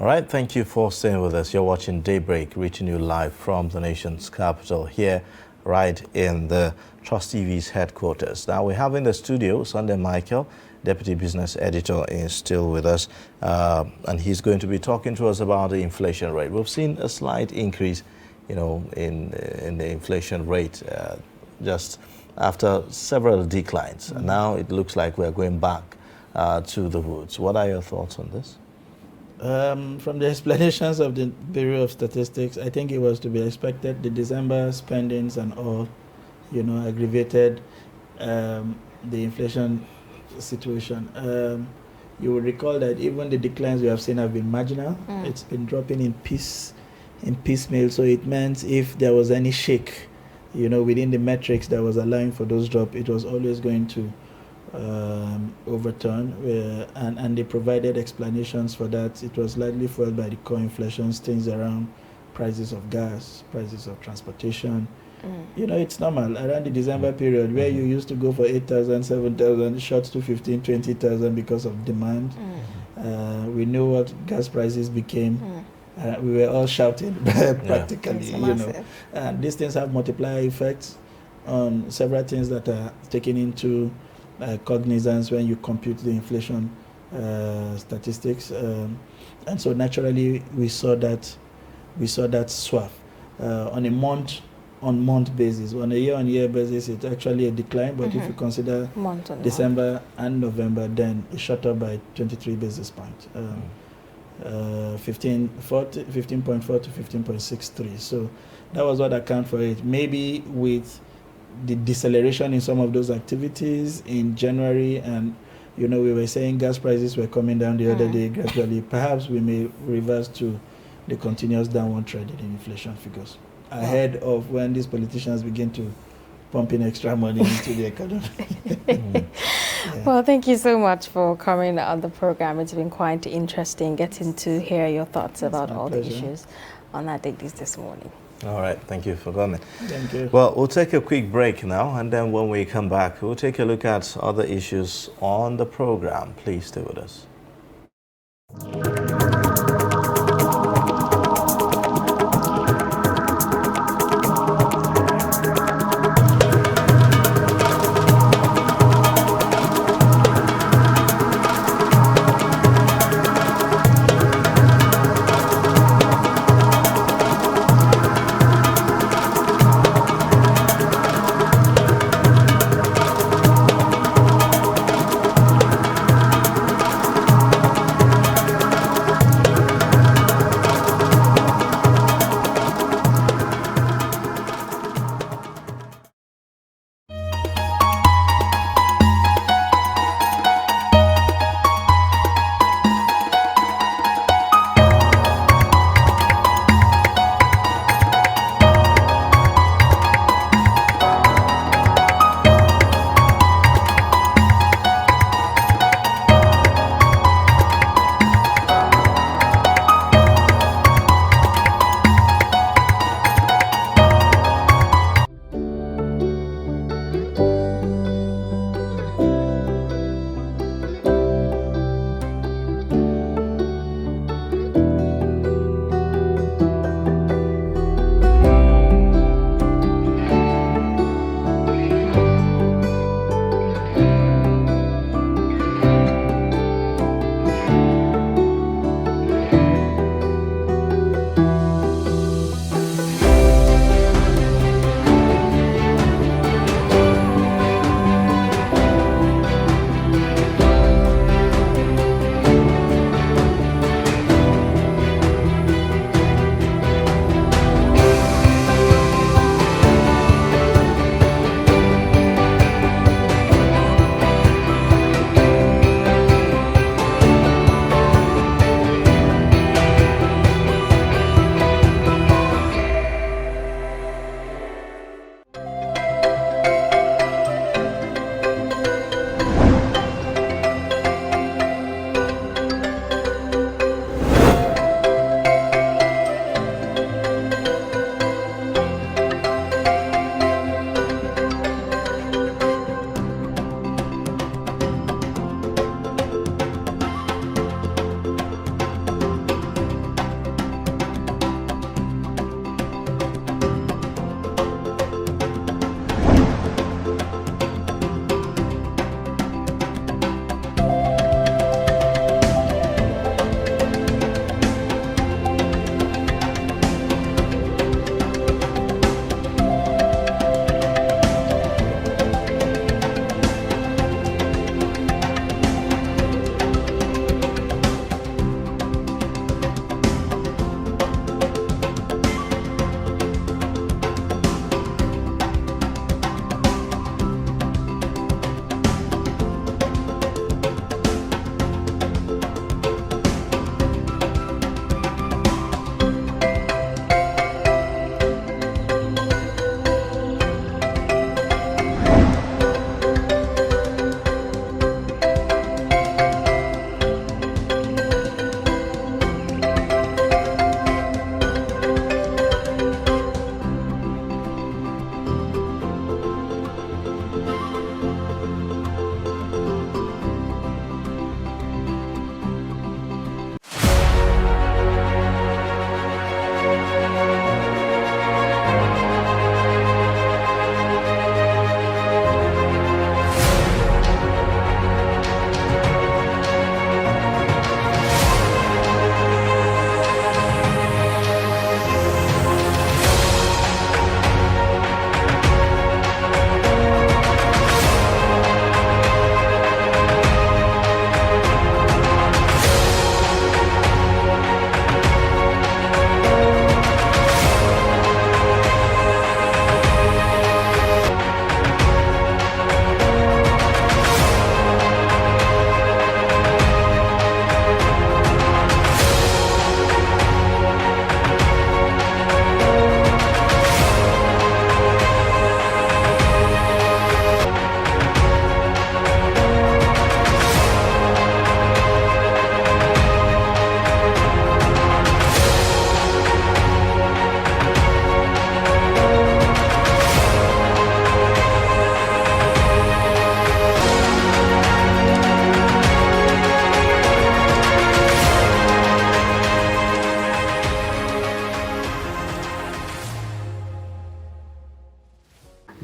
right, thank you for staying with us. You're watching Daybreak, reaching you live from the nation's capital here, right in the Trust TV's headquarters. Now we have in the studio Sunday Michael, Deputy Business Editor, is still with us, and he's going to be talking to us about the inflation rate. We've seen a slight increase, you know, in the inflation rate just after several declines. And now it looks like we're going back to the woods. What are your thoughts on this? From the explanations of the Bureau of Statistics, I think it was to be expected. The December spendings and all, you know, aggravated the inflation situation. You will recall that even the declines we have seen have been marginal. It's been dropping in piecemeal. So it meant if there was any shake, you know, within the metrics that was allowing for those drop, it was always going to overturn. And they provided explanations for that. It was largely fueled by the core inflation, things around prices of gas, prices of transportation. You know, it's normal around the December period where you used to go for 8,000, 7,000, shot to 15, 20,000 because of demand. We know what gas prices became. We were all shouting practically, you know. And these things have multiplier effects on several things that are taken into cognizance when you compute the inflation statistics. And so naturally we saw that swap on a month-on-month basis. On a year-on-year basis, it's actually a decline, but if you consider December and November, then it shot up by 23 basis points. 15.4 to 15.63. So that was what accounted for it. Maybe with the deceleration in some of those activities in January, and you know, we were saying gas prices were coming down the other day gradually. Perhaps we may reverse to the continuous downward trend in inflation figures ahead of when these politicians begin to pump in extra money into the economy. Well, thank you so much for coming on the program. It's been quite interesting getting to hear your thoughts about all the issues on our dailies this morning. All right, thank you for coming. Thank you. Well, we'll take a quick break now, and then when we come back, we'll take a look at other issues on the program. Please stay with us.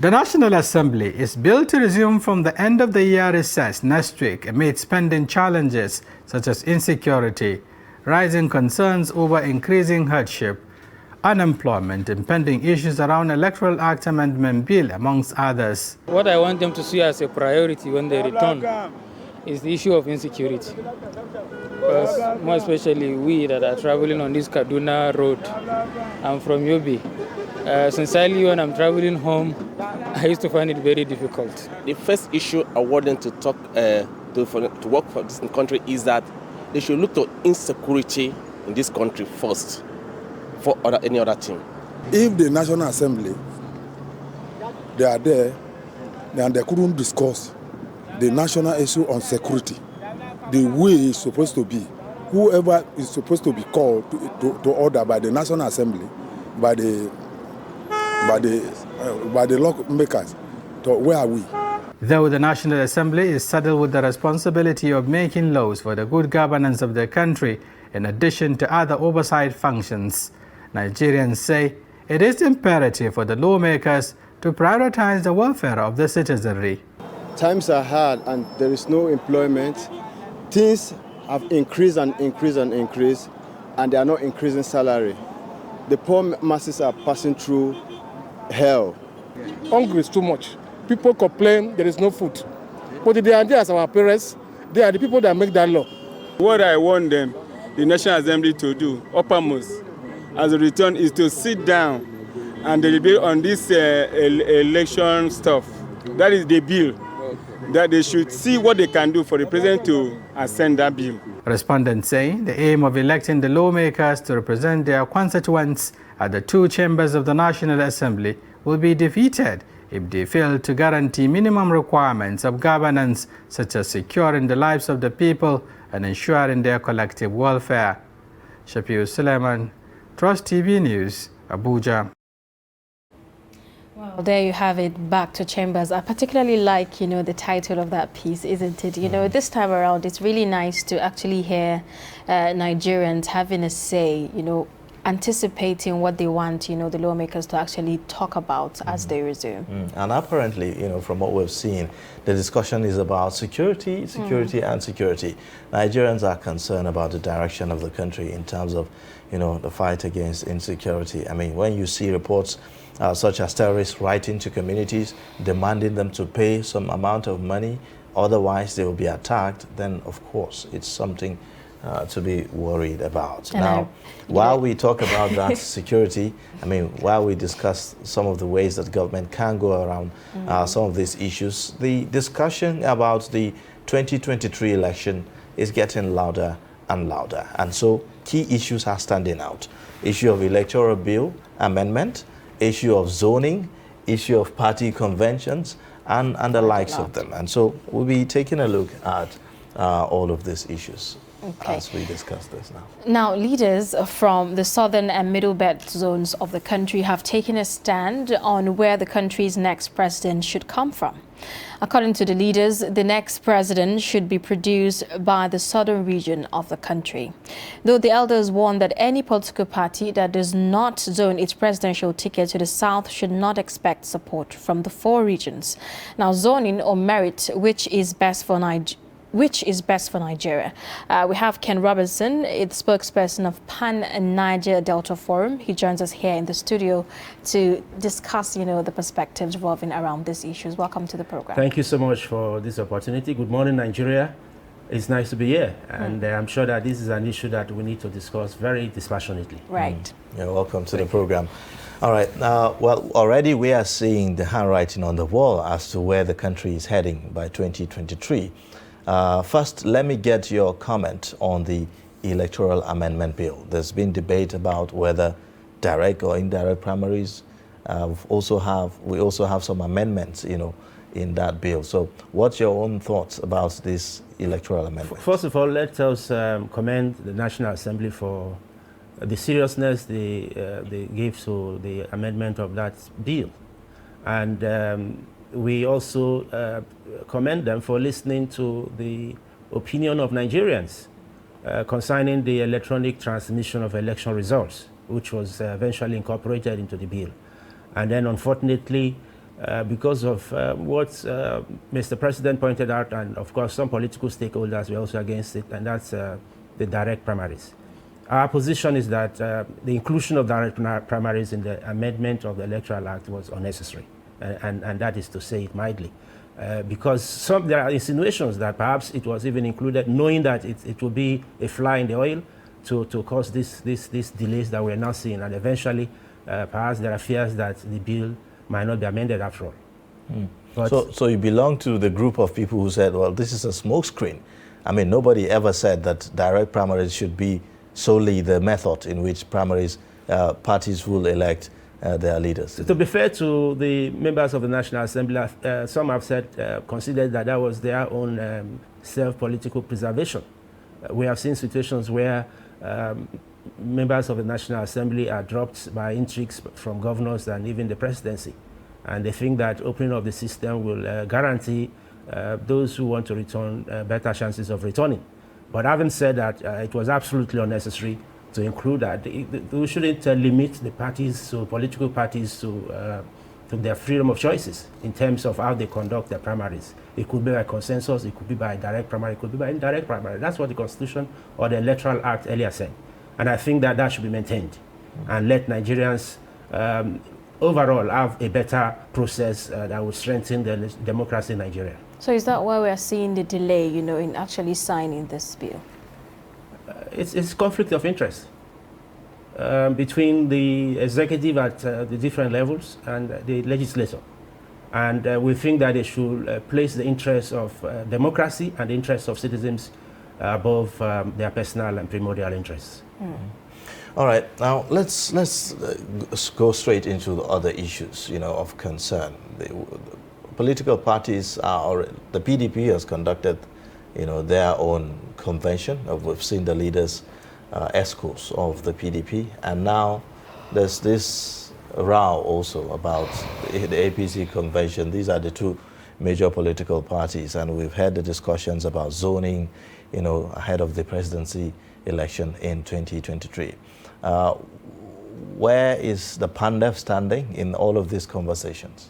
The National Assembly is billed to resume from the end of the year recess next week amid spending challenges such as insecurity, rising concerns over increasing hardship, unemployment, and pending issues around Electoral Act Amendment Bill, amongst others. What I want them to see as a priority when they return is the issue of insecurity. Because more especially we that are traveling on this Kaduna road, I'm from Yobe. Sincerely, when I'm traveling home, I used to find it very difficult. The first issue I want them to talk to work for this country is that they should look to insecurity in this country first, for any other thing. If the National Assembly, they are there, and they couldn't discuss the national issue on security, the way it's supposed to be, whoever is supposed to be called to order by the National Assembly, by the lawmakers, where are we? Though the National Assembly is saddled with the responsibility of making laws for the good governance of the country, in addition to other oversight functions, Nigerians say it is imperative for the lawmakers to prioritize the welfare of the citizenry. Times are hard and there is no employment. Things have increased and increased and increased, and they are not increasing salary. The poor masses are passing through hell. Hunger is too much. People complain there is no food. But the idea as our parents, they are the people that make that law. What I want them, the National Assembly, to do, uppermost, as a return, is to sit down and deliberate on this election stuff. That is the bill. That they should see what they can do for the president to ascend that bill. Respondents say the aim of electing the lawmakers to represent their constituents at the two chambers of the National Assembly will be defeated if they fail to guarantee minimum requirements of governance, such as securing the lives of the people and ensuring their collective welfare. Shafiu Suleiman, Trust TV News, Abuja. Well, there you have it, back to chambers. I particularly like, the title of that piece, isn't it? This time around, it's really nice to actually hear Nigerians having a say, anticipating what they want, the lawmakers to actually talk about as they resume. And apparently, from what we've seen, the discussion is about security, and security. Nigerians are concerned about the direction of the country in terms of, the fight against insecurity. I mean, when you see reports such as terrorists writing to communities, demanding them to pay some amount of money, otherwise they will be attacked, then of course it's something to be worried about. Now, while we talk about that security, while we discuss some of the ways that government can go around some of these issues, the discussion about the 2023 election is getting louder and louder. And so key issues are standing out. Issue of electoral bill amendment, issue of zoning, issue of party conventions, and the likes of them. And so we'll be taking a look at all of these issues as we discuss this now. Now, leaders from the southern and middle belt zones of the country have taken a stand on where the country's next president should come from. According to the leaders, the next president should be produced by the southern region of the country. Though the elders warn that any political party that does not zone its presidential ticket to the south should not expect support from the four regions. Now, zoning or merit, which is best for Nigeria? We have Ken Robertson, the spokesperson of Pan-Niger Delta Forum. He joins us here in the studio to discuss, the perspectives revolving around these issues. Welcome to the program. Thank you so much for this opportunity. Good morning, Nigeria. It's nice to be here, and I'm sure that this is an issue that we need to discuss very dispassionately. Right. Yeah, welcome to the program. All right. Well, already we are seeing the handwriting on the wall as to where the country is heading by 2023. First, let me get your comment on the electoral amendment bill. There's been debate about whether direct or indirect primaries. We also have some amendments, in that bill. So, what's your own thoughts about this electoral amendment? First of all, let us commend the National Assembly for the seriousness they gave to the amendment of that bill, and we also commend them for listening to the opinion of Nigerians concerning the electronic transmission of election results, which was eventually incorporated into the bill. And then, unfortunately, because of what Mr. President pointed out, and of course some political stakeholders were also against it, and that's the direct primaries. Our position is that the inclusion of direct primaries in the amendment of the Electoral Act was unnecessary, and that is to say it mildly. Because there are insinuations that perhaps it was even included, knowing that it will be a fly in the oil to cause these delays that we're now seeing, and eventually perhaps there are fears that the bill might not be amended after all. So you belong to the group of people who said, well, this is a smokescreen. I mean, nobody ever said that direct primaries should be solely the method in which primaries parties will elect their leaders. To be fair to the members of the National Assembly, some have said, considered that that was their own self-political preservation. We have seen situations where members of the National Assembly are dropped by intrigues from governors and even the presidency. And they think that opening of the system will guarantee those who want to return better chances of returning. But having said that, it was absolutely unnecessary to include that. We shouldn't limit the parties, so political parties, to their freedom of choices in terms of how they conduct their primaries. It could be by consensus, it could be by direct primary, it could be by indirect primary. That's what the Constitution or the Electoral Act earlier said. And I think that that should be maintained and let Nigerians overall have a better process that will strengthen the democracy in Nigeria. So is that why we are seeing the delay, in actually signing this bill? It's conflict of interest between the executive at the different levels and the legislature. And we think that they should place the interests of democracy and the interests of citizens above their personal and primordial interests. All right, now let's go straight into the other issues, of concern. The political parties are the PDP has conducted, their own convention. We've seen the leaders, escorts of the PDP, and now there's this row also about the APC convention. These are the two major political parties, and we've had the discussions about zoning, ahead of the presidency election in 2023. Where is the PANDEF standing in all of these conversations?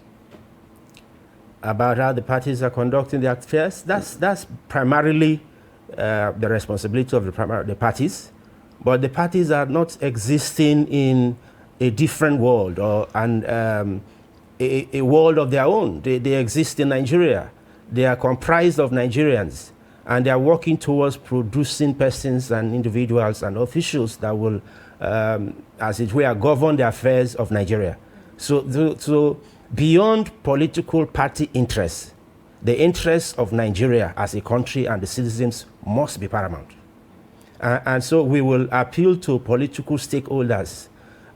About how the parties are conducting their affairs, that's primarily the responsibility of the parties, but the parties are not existing in a different world or a world of their own. They exist in Nigeria. They are comprised of Nigerians, and they are working towards producing persons and individuals and officials that will, as it were, govern the affairs of Nigeria. So beyond political party interests, the interests of Nigeria as a country and the citizens must be paramount. And so we will appeal to political stakeholders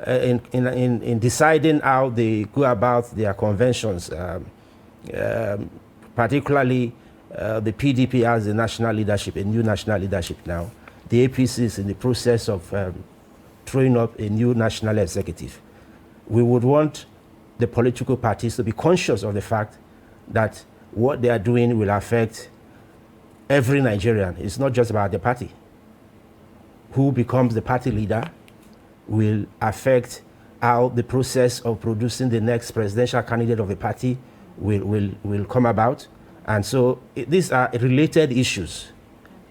in deciding how they go about their conventions, particularly the PDP has a national leadership, a new national leadership now. The APC is in the process of throwing up a new national executive. We would want the political parties to be conscious of the fact that what they are doing will affect every Nigerian. It's not just about the party. Who becomes the party leader will affect how the process of producing the next presidential candidate of the party will come about. And so these are related issues,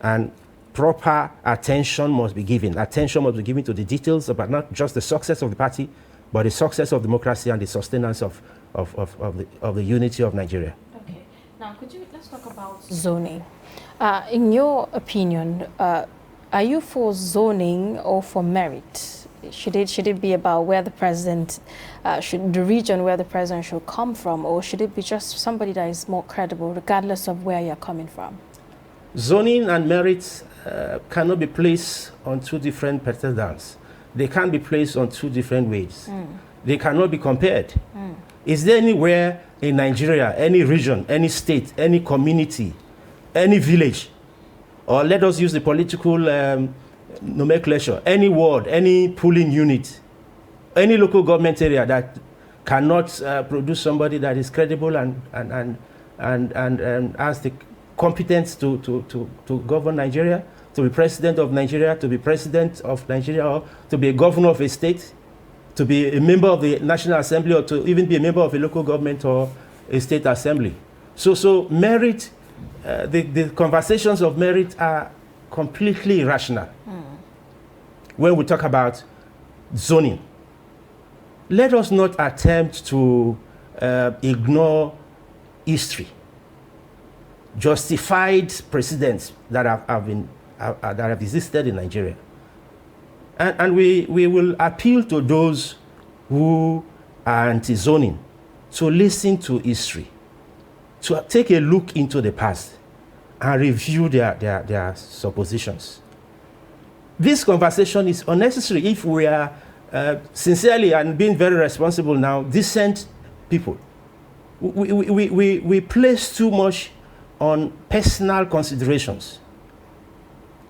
and proper attention must be given. Attention must be given to the details about not just the success of the party, but the success of democracy and the sustenance of the unity of Nigeria. Okay. Now, let's talk about zoning. In your opinion, are you for zoning or for merit? Should it be about where the president, the region where the president should come from, or should it be just somebody that is more credible, regardless of where you're coming from? Zoning and merit cannot be placed on two different pedestals. They can't be placed on two different ways. They cannot be compared. Is there anywhere in Nigeria, any region, any state, any community, any village, or let us use the political nomenclature, any ward, any polling unit, any local government area that cannot produce somebody that is credible and has the competence to govern Nigeria, to be president of Nigeria, to be president of Nigeria, or to be a governor of a state, to be a member of the National Assembly or to even be a member of a local government or a state assembly. So merit, the conversations of merit are completely irrational. When we talk about zoning, let us not attempt to ignore history, justified precedents that have existed in Nigeria. And we will appeal to those who are anti-zoning to listen to history, to take a look into the past and review their suppositions. This conversation is unnecessary if we are sincerely and being very responsible now, decent people. We place too much on personal considerations.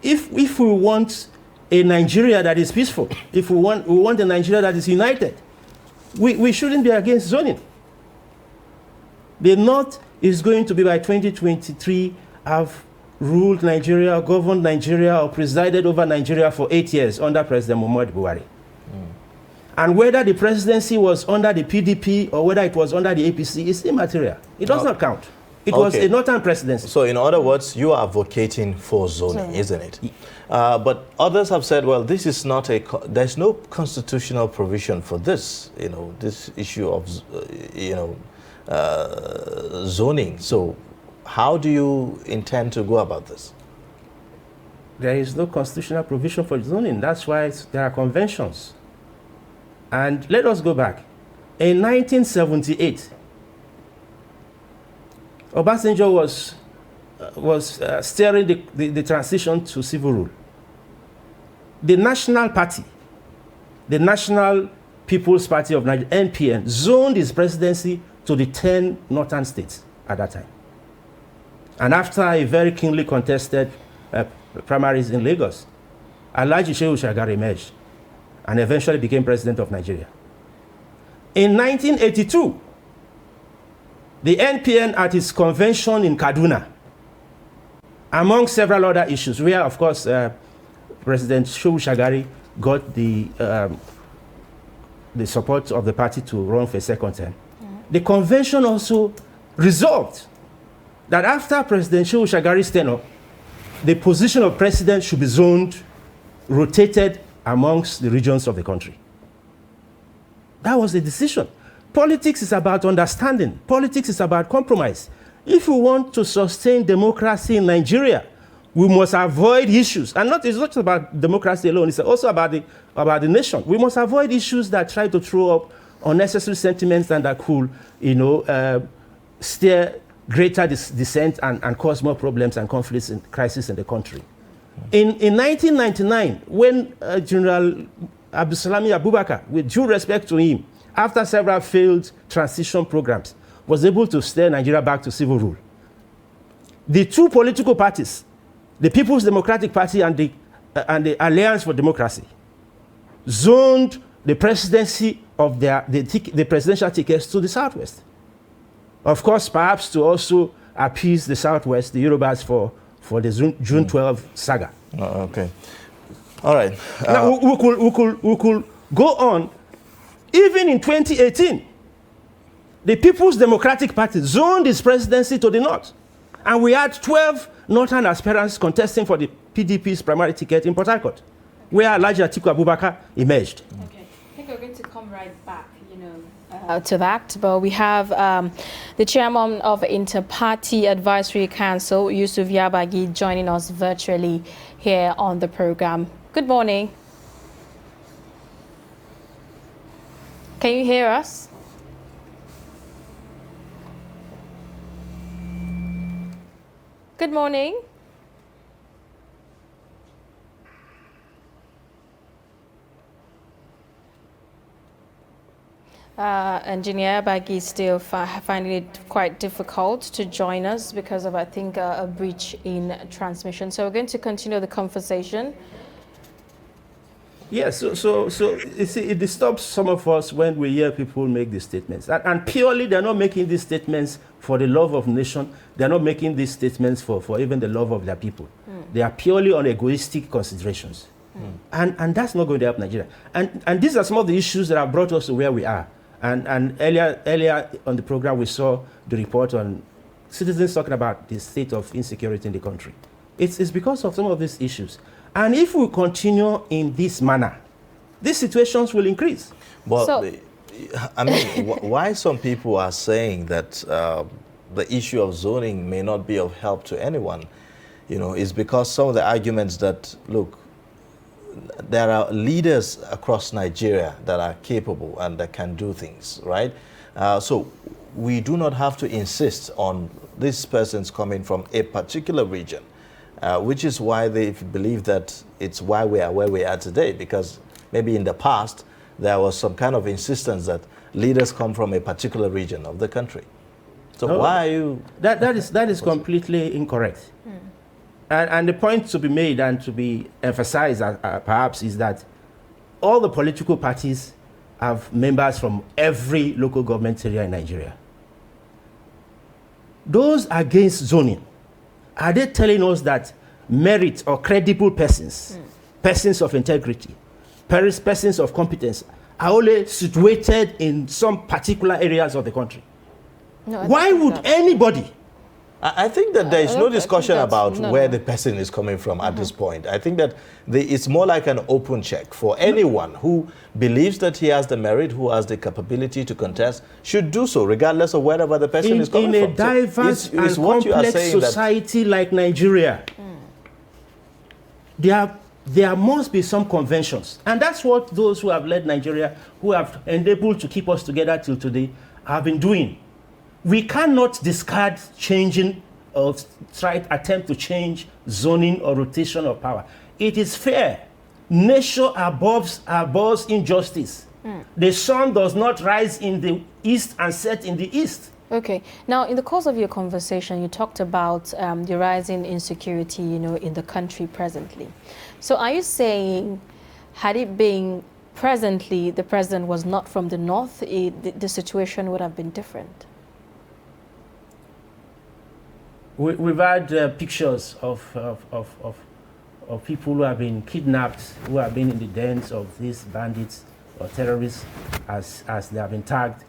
If we want a Nigeria that is peaceful, if we want a Nigeria that is united, we shouldn't be against zoning. The North is going to be, by 2023, have ruled Nigeria, governed Nigeria, or presided over Nigeria for 8 years under President Muhammadu Buhari. And whether the presidency was under the PDP or whether it was under the APC is immaterial. It does not count. It was a northern presidency. So in other words, you are advocating for zoning, isn't it? But others have said, well, this is not there's no constitutional provision for this, this issue of, zoning. So how do you intend to go about this? There is no constitutional provision for zoning. That's why there are conventions. And let us go back. In 1978, Obasanjo was steering the transition to civil rule. The National Party, the National People's Party of Nigeria, NPN, zoned its presidency to the 10 northern states at that time. And after a very keenly contested primaries in Lagos, Alhaji Shehu Shagari emerged and eventually became president of Nigeria. In 1982, the NPN at its convention in Kaduna, among several other issues, where, of course, President Shehu Shagari got the support of the party to run for a second term. The convention also resolved that after President Shehu Shagari's tenure, the position of president should be zoned, rotated amongst the regions of the country. That was the decision. Politics is about understanding. Politics is about compromise. If we want to sustain democracy in Nigeria, we must avoid issues. And it's not about democracy alone, it's also about the nation. We must avoid issues that try to throw up unnecessary sentiments and that could, steer greater dissent and cause more problems and conflicts and crises in the country. In 1999, when General Abdulsalami Abubakar, with due respect to him, after several failed transition programs, was able to steer Nigeria back to civil rule, the two political parties, the People's Democratic Party and the Alliance for Democracy, zoned the presidency of the presidential tickets to the Southwest. Of course, perhaps to also appease the Southwest, the Yorubas, for the June 12 saga. Okay. All right. Now, we could go on. Even in 2018, the People's Democratic Party zoned its presidency to the north. And we had 12 northern aspirants contesting for the PDP's primary ticket in Port Harcourt, where Alhaji Atiku Abubakar emerged. Okay. I think we're going to come right back, to that. But we have the chairman of Inter-Party Advisory Council, Yusuf Yabagi, joining us virtually here on the program. Good morning. Can you hear us? Good morning. Engineer Baggy is still finding it quite difficult to join us because of, I think, a breach in transmission. So we're going to continue the conversation. Yes, so you see, it disturbs some of us when we hear people make these statements. And purely, they're not making these statements for the love of nation. They're not making these statements for even the love of their people. They are purely on egoistic considerations. And that's not going to help Nigeria. And these are some of the issues that have brought us to where we are. And earlier on the program, we saw the report on citizens talking about the state of insecurity in the country. It's because of some of these issues. And if we continue in this manner, these situations will increase. Well, I mean, why some people are saying that the issue of zoning may not be of help to anyone, is because some of the arguments that, look, there are leaders across Nigeria that are capable and that can do things, right? So we do not have to insist on these persons coming from a particular region, which is why they believe that it's why we are where we are today, because maybe in the past there was some kind of insistence that leaders come from a particular region of the country. So why are you... That is completely incorrect. And the point to be made and to be emphasized perhaps is that all the political parties have members from every local government area in Nigeria. Those against zoning, are they telling us that merit or credible persons, persons of integrity, persons of competence, are only situated in some particular areas of the country? No, why would anybody... I think that there is no discussion about where the person is coming from at this point. I think that it's more like an open check for anyone who believes that he has the merit, who has the capability to contest, should do so, regardless of wherever the person is coming from. In a diverse and complex society like Nigeria, there must be some conventions. And that's what those who have led Nigeria, who have enabled to keep us together till today, have been doing. We cannot discard changing or attempt to change zoning or rotation of power. It is fair. Nature abhors injustice. The sun does not rise in the east and set in the east. Okay. Now, in the course of your conversation, you talked about the rising insecurity, in the country presently. So are you saying, had it been presently, the president was not from the north, the situation would have been different? We've had pictures of people who have been kidnapped, who have been in the dens of these bandits or terrorists, as they have been tagged,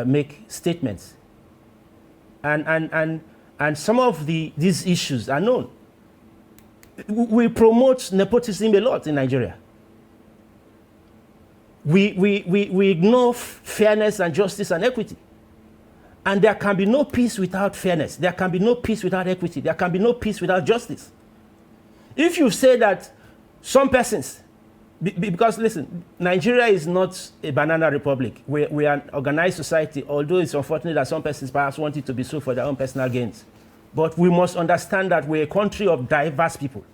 make statements. And some of these issues are known. We promote nepotism a lot in Nigeria. We ignore fairness and justice and equity. And there can be no peace without fairness. There can be no peace without equity. There can be no peace without justice. If you say that some persons, because listen, Nigeria is not a banana republic. We are an organized society, although it's unfortunate that some persons perhaps want it to be so for their own personal gains. But we must understand that we're a country of diverse people.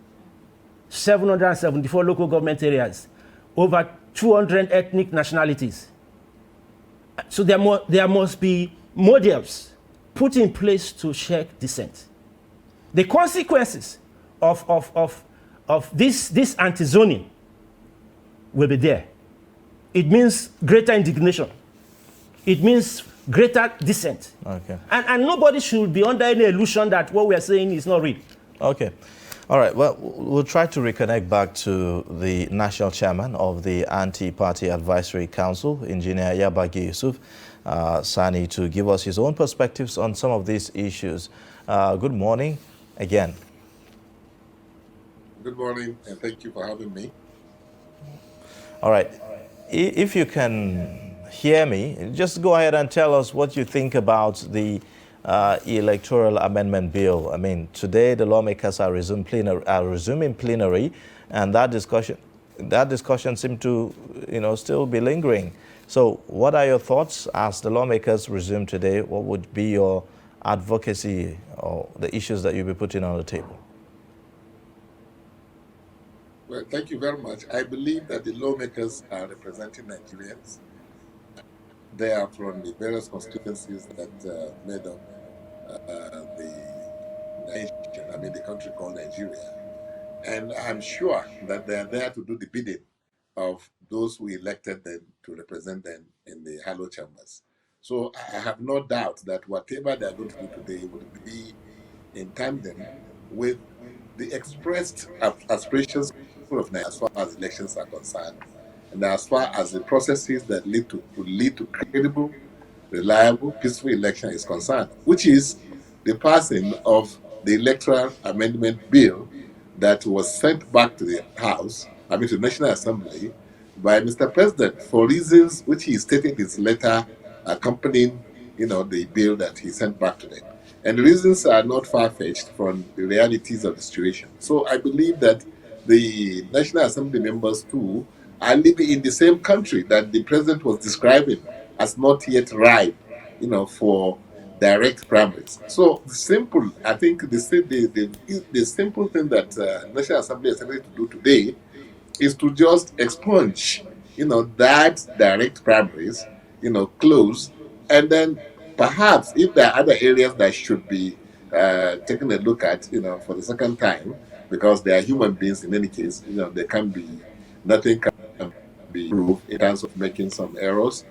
774 local government areas, over 200 ethnic nationalities. So there must be models put in place to check dissent. The consequences of this anti-zoning will be there. It means greater indignation. It means greater dissent. Okay. And nobody should be under any illusion that what we are saying is not real. Okay. All right, well, we'll try to reconnect back to the national chairman of the Anti-Party Advisory Council, Engineer Yabagi Yusuf Sani, to give us his own perspectives on some of these issues. Good morning again. Good morning, and thank you for having me. All right, if you can hear me, just go ahead and tell us what you think about the electoral amendment bill. I mean, today the lawmakers are resuming plenary, and that discussion seems to, still be lingering. So, what are your thoughts as the lawmakers resume today? What would be your advocacy or the issues that you'll be putting on the table? Well, thank you very much. I believe that the lawmakers are representing Nigerians. They are from the various constituencies that made up the nation, the country called Nigeria. And I'm sure that they are there to do the bidding of those who elected them to represent them in the hallowed chambers. So I have no doubt that whatever they are going to do today would be in tandem with the expressed aspirations people of Nigeria as far as elections are concerned, and as far as the processes that lead to credible, reliable, peaceful election is concerned, which is the passing of the Electoral Amendment Bill that was sent back to the House, to the National Assembly, by Mr. President for reasons which he stated in his letter accompanying, the bill that he sent back to them. And the reasons are not far-fetched from the realities of the situation. So I believe that the National Assembly members too are living in the same country that the president was describing as not yet ripe, for direct primaries. So I think the simple thing that National Assembly is able to do today is to just expunge, that direct primaries, close, and then perhaps if there are other areas that should be taken a look at, for the second time, because they are human beings in any case, nothing can be proved in terms of making some errors.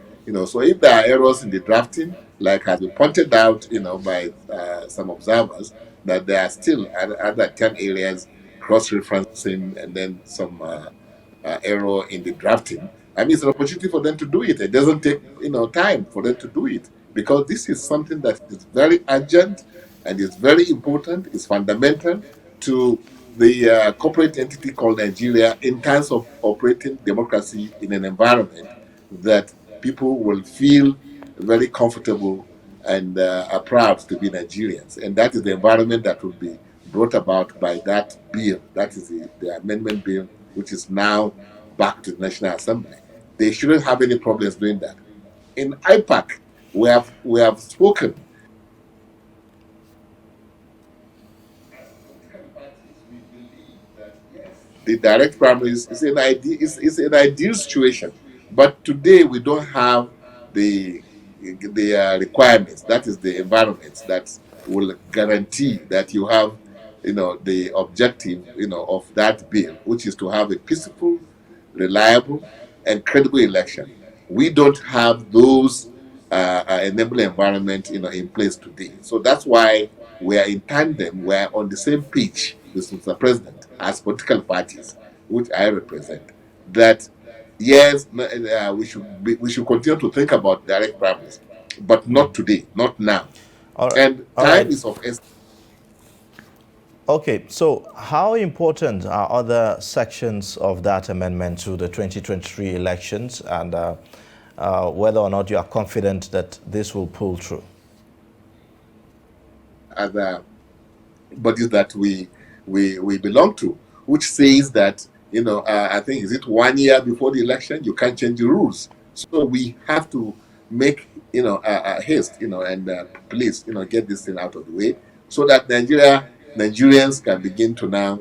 So if there are errors in the drafting, like has been pointed out, by some observers, that there are still other 10 areas cross-referencing and then some error in the drafting. It's an opportunity for them to do it. It doesn't take time for them to do it, because this is something that is very urgent and is very important. It's fundamental to the corporate entity called Nigeria in terms of operating democracy in an environment that people will feel very comfortable and are proud to be Nigerians. And that is the environment that will be brought about by that bill. That is the amendment bill, which is now back to the National Assembly. They shouldn't have any problems doing that. In IPAC, we have spoken. The direct primaries is an ideal situation, but today we don't have the requirements. That is the environments that will guarantee that you have, the objective, of that bill, which is to have a peaceful, reliable, and credible election. We don't have those enabling environment, in place today. So that's why we are in tandem. We are on the same pitch with Mr. President as political parties, which I represent. That yes, we should continue to think about direct primaries, but not today, not now. And time is of essence. Okay, so how important are other sections of that amendment to the 2023 elections, and whether or not you are confident that this will pull through? Other bodies that we belong to, which says that, I think, is it 1 year before the election, you can't change the rules. So we have to make, haste, and please, get this thing out of the way so that Nigerians can begin to now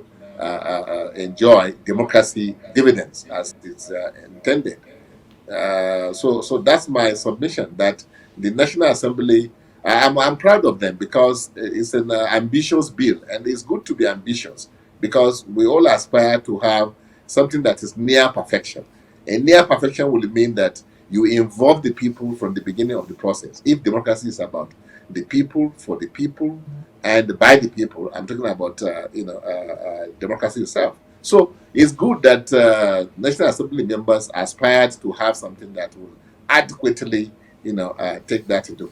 enjoy democracy dividends as it's intended. So that's my submission, that the National Assembly, I'm proud of them because it's an ambitious bill, and it's good to be ambitious because we all aspire to have something that is near perfection. And near perfection will mean that you involve the people from the beginning of the process. If democracy is about the people, for the people, and by the people, I'm talking about democracy itself. So it's good that National Assembly members aspired to have something that will adequately take that into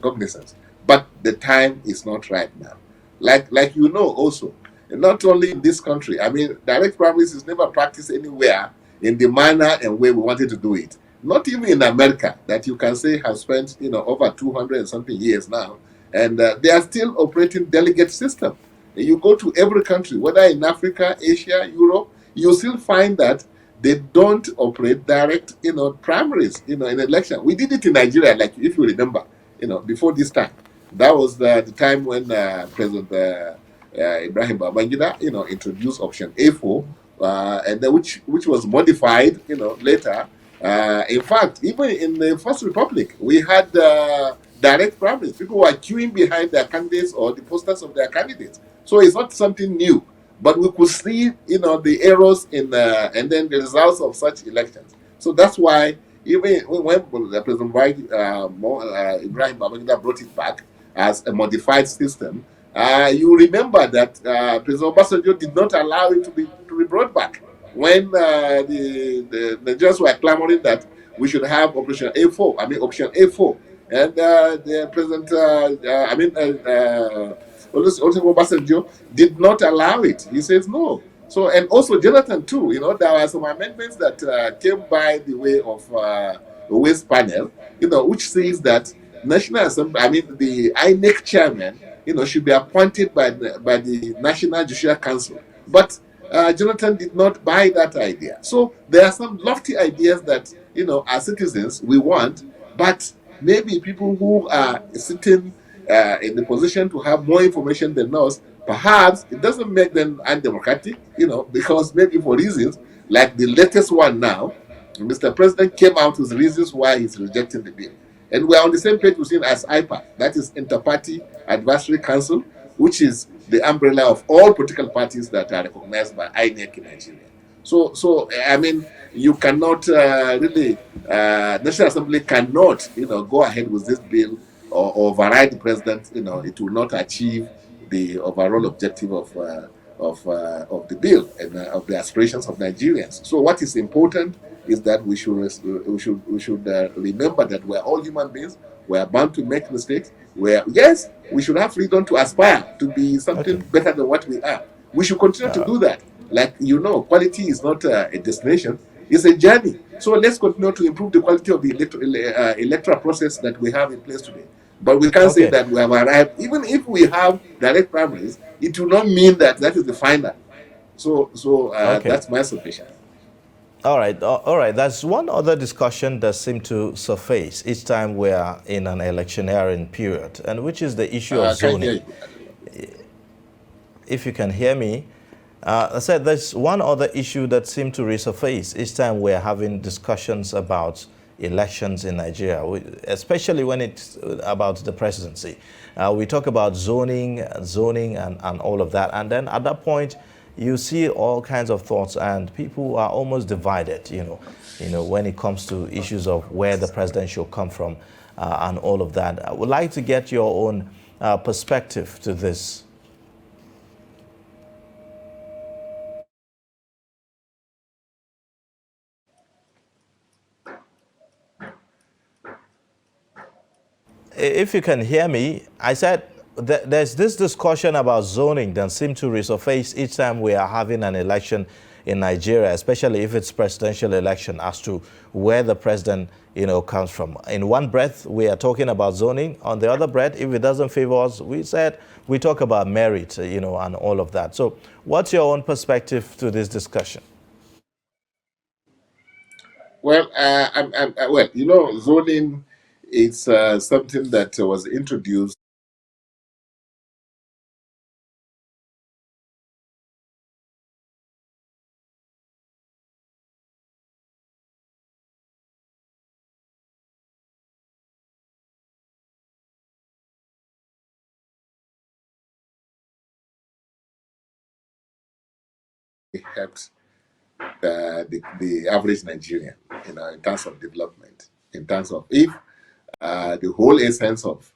cognizance. But the time is not right now. Like also, not only in this country, direct primaries is never practiced anywhere in the manner and way we wanted to do it. Not even in America, that you can say have spent over 200 and something years now, and they are still operating delegate system. You go to every country, whether in Africa, Asia, Europe, you still find that they don't operate direct, primaries, in election. We did it in Nigeria, like if you remember, before this time. That was the time when President Ibrahim Babangida, introduced option A4, and then which was modified, later. In fact, even in the First Republic, we had direct primaries. People were queuing behind their candidates or the posters of their candidates. So it's not something new. But we could see, the errors in and then the results of such elections. So that's why even when President Ibrahim Babangida brought it back as a modified system, you remember that President Obasanjo did not allow it to should be brought back. When the Nigerians were clamoring that we should have Operation A4, Option A4, and the President, Olusegun Obasanjo did not allow it. He says no. So, and also Jonathan too, there were some amendments that came by the way of the Waste Panel, which says that National Assembly, the INEC chairman, should be appointed by the National Judicial Council. But Jonathan did not buy that idea. So there are some lofty ideas that, as citizens, we want, but maybe people who are sitting in the position to have more information than us, perhaps it doesn't make them undemocratic, because maybe for reasons like the latest one now, Mr. President came out with reasons why he's rejecting the bill. And we're on the same page with him as IPAC, that is Inter-Party Advisory Council, which is the umbrella of all political parties that are recognized by INEC in Nigeria. So you cannot really, National Assembly cannot, go ahead with this bill or override the president. It will not achieve the overall objective of the bill and of the aspirations of Nigerians. So what is important is that we should remember that we're all human beings. We are bound to make mistakes. Yes, we should have freedom to aspire to be something better than what we are. We should continue to do that. Like, quality is not a destination, it's a journey. So let's continue to improve the quality of the electoral process that we have in place today. But we can't say that we have arrived. Even if we have direct primaries, it will not mean that is the final. So that's my submission. All right. There's one other discussion that seems to surface each time we are in an electioneering period, and which is the issue of zoning. If you can hear me, I said there's one other issue that seems to resurface each time we're having discussions about elections in Nigeria, especially when it's about the presidency. We talk about zoning and all of that, and then at that point, you see all kinds of thoughts, and people are almost divided, when it comes to issues of where the president should come from and all of that. I would like to get your own perspective to this. If you can hear me, I said there's this discussion about zoning that seems to resurface each time we are having an election in Nigeria, especially if it's presidential election, as to where the president, comes from. In one breath, we are talking about zoning. On the other breath, if it doesn't favor us, we talk about merit, and all of that. So what's your own perspective to this discussion? Well, zoning is something that was introduced helps the average Nigerian, in terms of development, in terms of if the whole essence of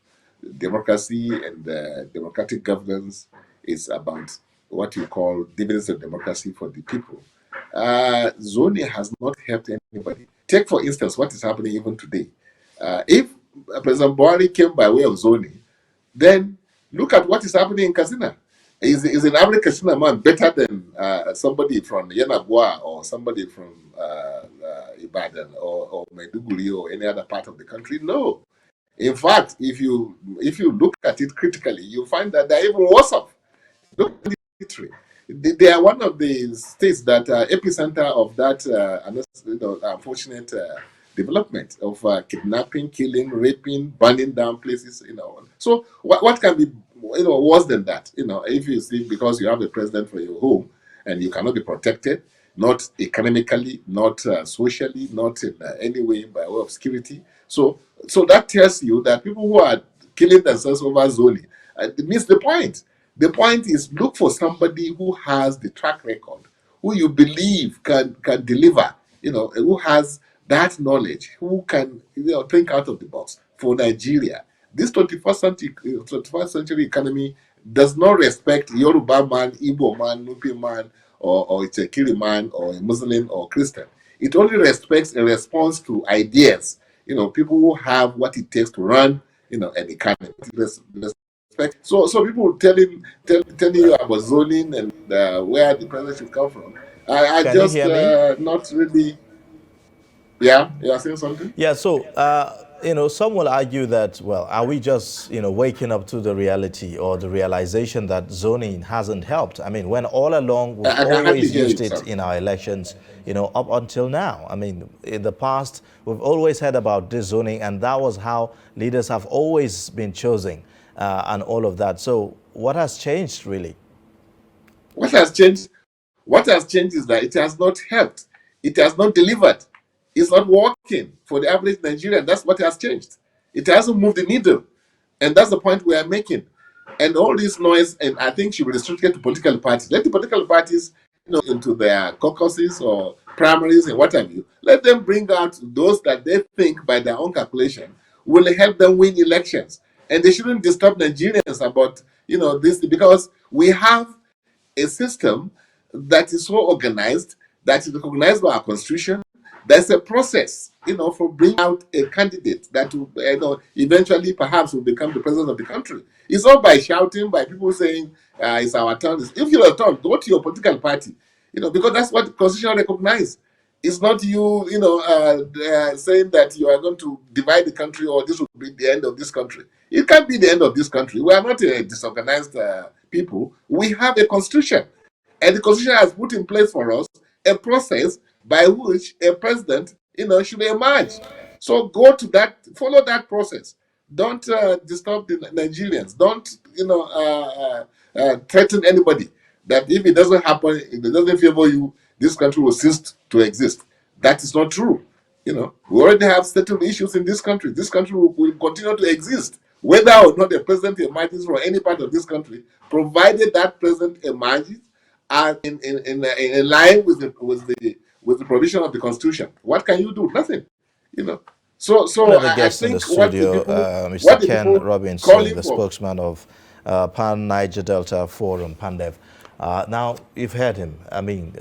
democracy and democratic governance is about what you call dividends of democracy for the people. Zoning has not helped anybody. Take, for instance, what is happening even today. If President Buhari came by way of zoning, then look at what is happening in Katsina. Is an average Katsina man better than somebody from Yenagoa or somebody from Ibadan or Maiduguri or any other part of the country? No. In fact, if you look at it critically, you find that they're even worse off. Look at the military. They are one of the states that are epicenter of that unfortunate development of kidnapping, killing, raping, burning down places. So what can be worse than that? If you see, because you have a president for your home and you cannot be protected, not economically, not socially, not in any way by way of security. So that tells you that people who are killing themselves over zoning miss the point. The point is, look for somebody who has the track record, who you believe can deliver, who has that knowledge, who can think out of the box for Nigeria. This 21st century economy does not respect Yoruba man, Igbo man, Nupe man, or it's a Kiliman or a Muslim or Christian. It only respects a response to ideas. People who have what it takes to run, an economy. So people telling you about zoning and where the president should come from. I Can just you hear me? not really. Yeah, you are saying something? Yeah, so, some will argue that, well, are we just, waking up to the reality or the realization that zoning hasn't helped? I mean, when all along we've I can hardly always hear used you, it sir. in our elections, up until now. I mean, in the past, we've always heard about this zoning, and that was how leaders have always been chosen and all of that. So what has changed, really? What has changed? What has changed is that it has not helped. It has not delivered. It's not working for the average Nigerian. That's what has changed. It hasn't moved the needle. And that's the point we are making. And all this noise, and I think should be restricted to political parties. Let the political parties, into their caucuses or primaries and what have you, let them bring out those that they think by their own calculation will help them win elections. And they shouldn't disturb Nigerians about, this, because we have a system that is so organized, that is recognized by our constitution. There's a process, for bringing out a candidate that will, eventually perhaps will become the president of the country. It's not by shouting, by people saying it's our turn. If you're a turn, go to your political party, because that's what the constitution recognizes. It's not you, saying that you are going to divide the country or this will be the end of this country. It can't be the end of this country. We are not a disorganized people. We have a constitution. And the constitution has put in place for us a process by which a president, should emerge. So go to that, follow that process. Don't disturb the Nigerians. Don't, threaten anybody that if it doesn't happen, if it doesn't favor you, this country will cease to exist. That is not true. We already have settled issues in this country. This country will continue to exist, whether or not the president emerges from any part of this country, provided that president emerges in line with the provision of the Constitution. What can you do? Nothing. So One of the I guests in the think what the studio, people, Mr. Ken calling Robinson, the for. spokesman of Pan Niger Delta Forum, PANDEF. Now, you've heard him. I mean,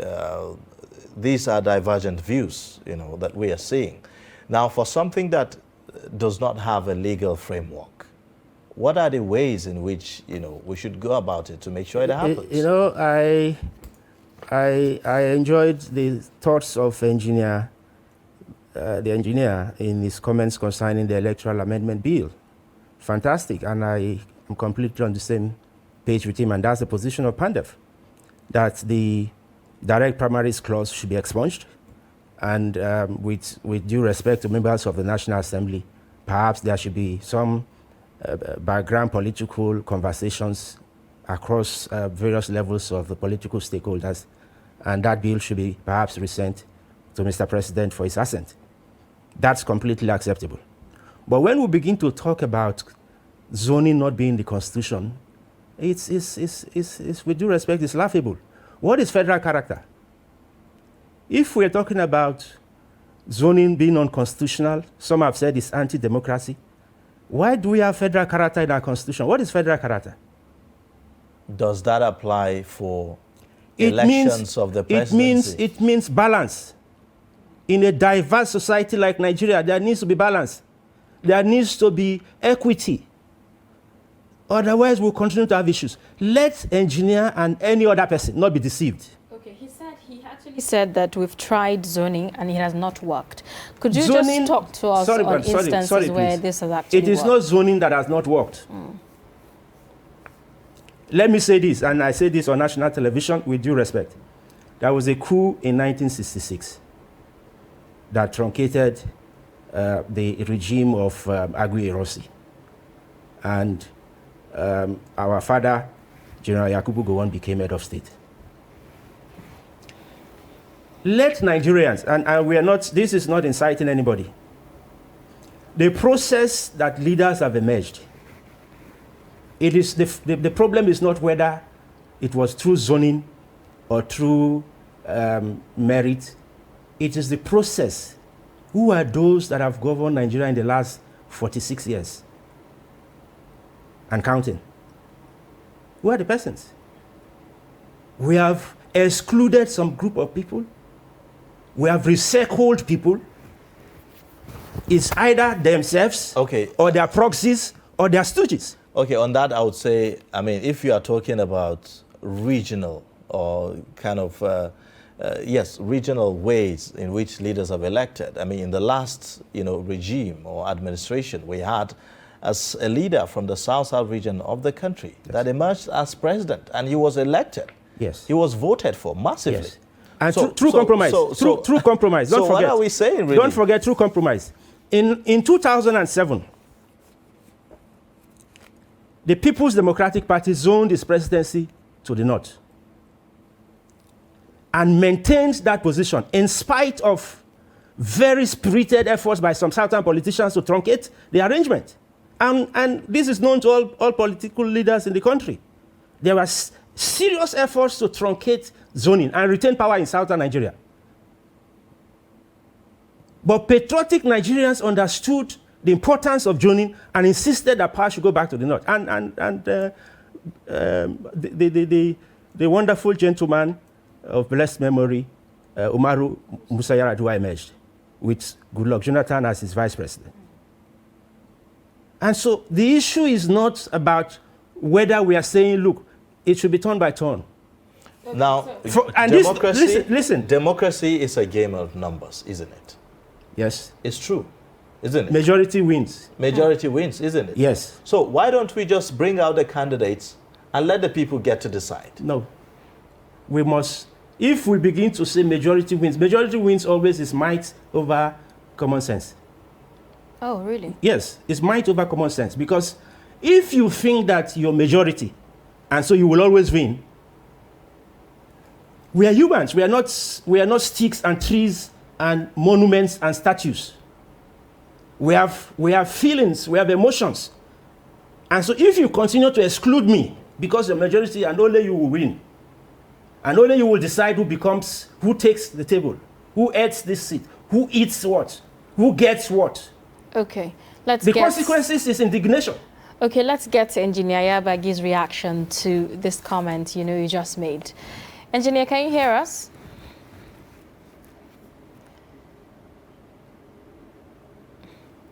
these are divergent views, that we are seeing. Now, for something that does not have a legal framework, what are the ways in which, we should go about it to make sure it happens? I enjoyed the thoughts of the engineer in his comments concerning the electoral amendment bill. Fantastic, and I am completely on the same page with him, and that's the position of PANDEF, that the direct primaries clause should be expunged, and with due respect to members of the National Assembly, perhaps there should be some background political conversations across various levels of the political stakeholders, and that bill should be perhaps resent to Mr. President for his assent. That's completely acceptable. But when we begin to talk about zoning not being the Constitution, it's with due respect, it's laughable. What is federal character? If we're talking about zoning being unconstitutional, some have said it's anti-democracy, why do we have federal character in our Constitution? What is federal character? Does that apply for elections of the presidency? It means balance. In a diverse society like Nigeria, there needs to be balance. There needs to be equity. Otherwise, we'll continue to have issues. Let engineer and any other person not be deceived. Okay, he actually said that we've tried zoning and it has not worked. Could you Zoning, just talk to us on instances where this has actually worked? It is not zoning that has not worked. Let me say this, and I say this on national television with due respect. There was a coup in 1966 that truncated the regime of Aguiyi-Ironsi. And our father, General Yakubu Gowon, became head of state. Let Nigerians, and we are not, this is not inciting anybody. The process that leaders have emerged, it is the problem is not whether it was through zoning or through merit. It is the process. Who are those that have governed Nigeria in the last 46 years and counting? Who are the persons? We have excluded some group of people. We have recycled people. It's either themselves or their proxies or their stooges. Okay, on that I would say, I mean, if you are talking about regional or kind of, regional ways in which leaders have elected. I mean, in the last, regime or administration, we had as a leader from the South-South region of the country that emerged as president, and he was elected. Yes. He was voted for massively. Yes. And through compromise. Through compromise. Don't forget. What are we saying, really? Don't forget through compromise. In 2007, the People's Democratic Party zoned its presidency to the north and maintained that position in spite of very spirited efforts by some southern politicians to truncate the arrangement. And this is known to all political leaders in the country. There were serious efforts to truncate zoning and retain power in southern Nigeria. But patriotic Nigerians understood the importance of zoning and insisted that power should go back to the north. The wonderful gentleman of blessed memory, Umaru Musa Yar'Adua, emerged with Goodluck Jonathan as his vice president. And so the issue is not about whether we are saying, look, it should be turn by turn. Now, listen. Democracy is a game of numbers, isn't it? Yes. It's true, isn't it? Majority wins. Majority wins, isn't it? Yes. So why don't we just bring out the candidates and let the people get to decide? No. We must, if we begin to say majority wins always is might over common sense. Oh, really? Yes, it's might over common sense. Because if you think that you're majority, and so you will always win, we are humans. We are not sticks and trees and monuments and statues. We have feelings, we have emotions. And so if you continue to exclude me because you're majority and only you will win, and only you will decide who takes the table, who eats this seat, who eats what, who gets what. Okay, the consequences is indignation. Okay, let's get to Engineer Yabagi's reaction to this comment you just made. Engineer, can you hear us?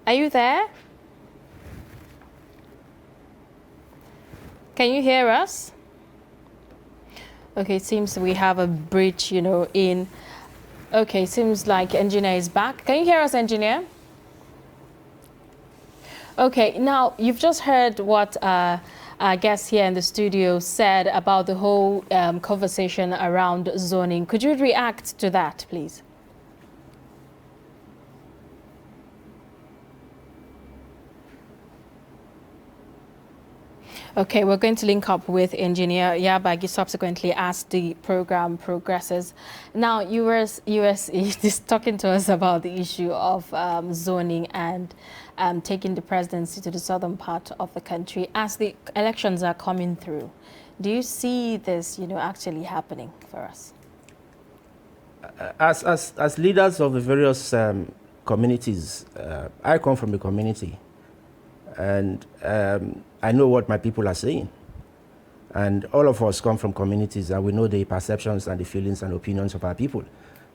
Are you there? Can you hear us? Okay, it seems we have a bridge, in. Okay, seems like Engineer is back. Can you hear us, Engineer? Okay, now you've just heard what our guest here in the studio said about the whole conversation around zoning. Could you react to that, please? Okay, we're going to link up with Engineer Yabagi subsequently as the program progresses. Now, you were just talking to us about the issue of zoning and taking the presidency to the southern part of the country. As the elections are coming through, do you see this, actually happening for us? As leaders of the various communities, I come from a community, and I know what my people are saying. And all of us come from communities, and we know the perceptions and the feelings and opinions of our people.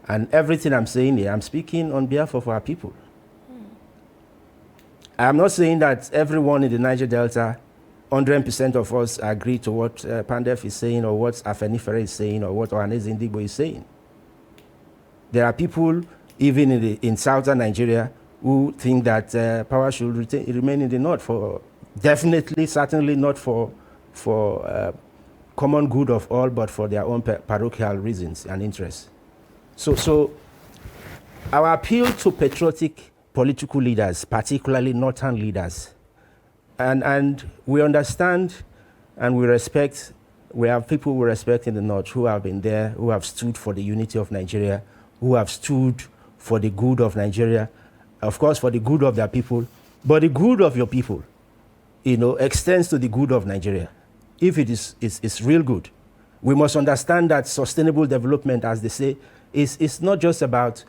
And everything I'm saying here, I'm speaking on behalf of our people. I'm not saying that everyone in the Niger Delta, 100% of us agree to what Pandef is saying, or what Afenifere is saying, or what Ohaneze Ndigbo is saying. There are people, even in southern Nigeria, who think that power should remain in the north definitely, certainly not for common good of all, but for their own parochial reasons and interests. So our appeal to patriotic political leaders, particularly northern leaders, and we understand and we respect, we have people we respect in the north who have been there, who have stood for the unity of Nigeria, who have stood for the good of Nigeria, of course for the good of their people, but the good of your people, extends to the good of Nigeria. If it is real good, we must understand that sustainable development, as they say, is not just about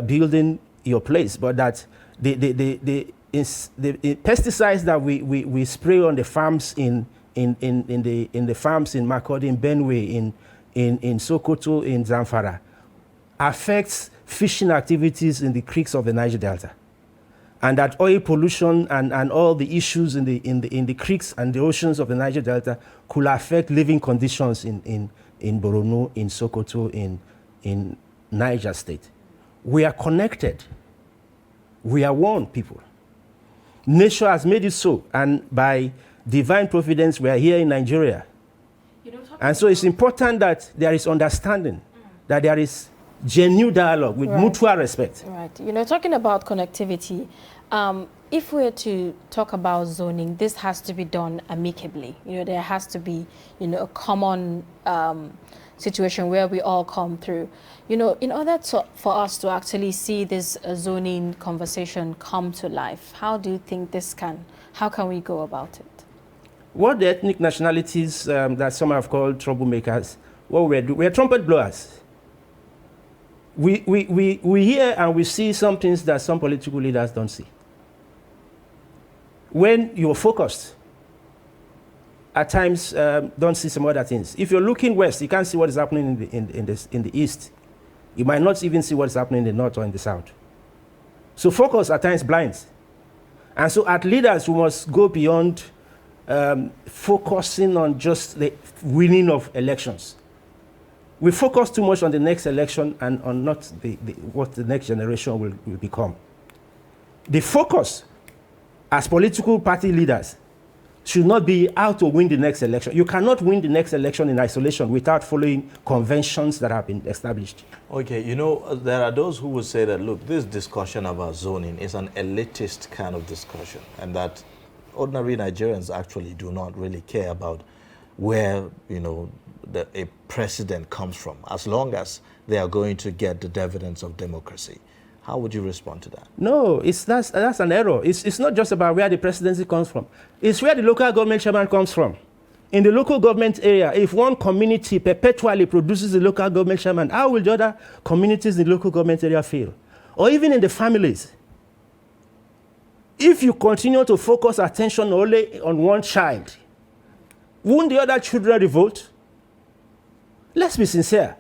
building your place, but that the pesticides that we spray on the farms in the farms in Makurdi, in Benue, in Sokoto, in Zamfara, affects fishing activities in the creeks of the Niger Delta. And that oil pollution and all the issues in the creeks and the oceans of the Niger Delta could affect living conditions in Borno, in Sokoto, in Niger State. We are connected. We are one people. Nature has made it so, and by divine providence, we are here in Nigeria. And so it's important that there is understanding, that there is genuine dialogue with mutual respect. Right. Talking about connectivity, if we're to talk about zoning, this has to be done amicably. There has to be, a common situation where we all come through. In order for us to actually see this zoning conversation come to life, how do you think how can we go about it? What the ethnic nationalities that some have called troublemakers, what we're trumpet blowers. We hear and we see some things that some political leaders don't see. When you're focused, at times don't see some other things. If you're looking west, you can't see what is happening in the east. You might not even see what is happening in the north or in the south. So focus at times blinds. And so as leaders, we must go beyond focusing on just the winning of elections. We focus too much on the next election and on not what the next generation will become. The focus as political party leaders should not be how to win the next election. You cannot win the next election in isolation without following conventions that have been established. Okay, there are those who would say that, look, this discussion about zoning is an elitist kind of discussion, and that ordinary Nigerians actually do not really care about where, a president comes from, as long as they are going to get the dividends of democracy. How would you respond to that? No, that's an error. It's not just about where the presidency comes from. It's where the local government chairman comes from. In the local government area, if one community perpetually produces the local government chairman, how will the other communities in the local government area feel? Or even in the families. If you continue to focus attention only on one child, won't the other children revolt? Let's be sincere.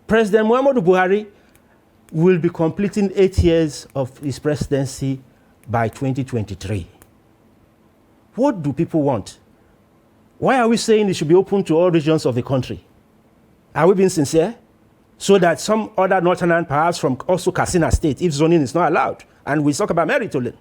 President Muhammadu Buhari will be completing 8 years of his presidency by 2023. What do people want? Why are we saying it should be open to all regions of the country? Are we being sincere? So that some other northern, perhaps from also Katsina State, if zoning is not allowed, and we talk about merit only.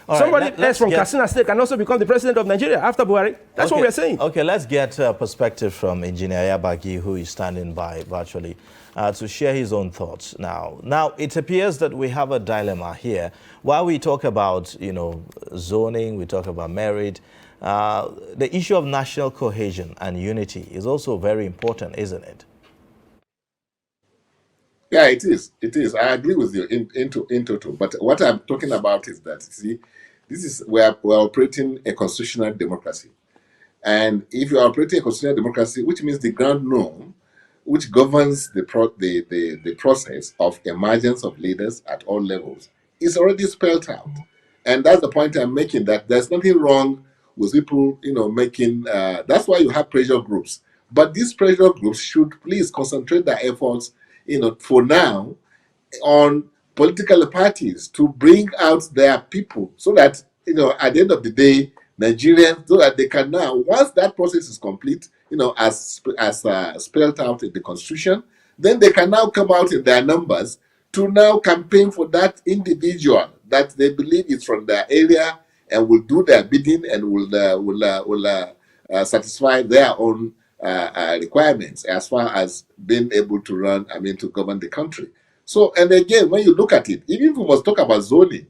Somebody else from Katsina State can also become the president of Nigeria after Buhari. That's what we're saying. Okay, let's get a perspective from Engineer Yabagi, who is standing by virtually, to share his own thoughts now. Now, it appears that we have a dilemma here. While we talk about, zoning, we talk about merit, the issue of national cohesion and unity is also very important, isn't it? Yeah, it is. It is. I agree with you in total. But what I'm talking about is that, see, we're operating a constitutional democracy. And if you are operating a constitutional democracy, which means the ground norm, which governs the process of emergence of leaders at all levels, is already spelled out. And that's the point I'm making, that there's nothing wrong with people, making, that's why you have pressure groups. But these pressure groups should please concentrate their efforts, for now, on political parties to bring out their people so that, at the end of the day, Nigerians, so that they can now, once that process is complete, as spelled out in the Constitution, then they can now come out in their numbers to now campaign for that individual that they believe is from their area and will do their bidding and will satisfy their own requirements as far as being able to to govern the country. So, and again, when you look at it, even if we must talk about zoning,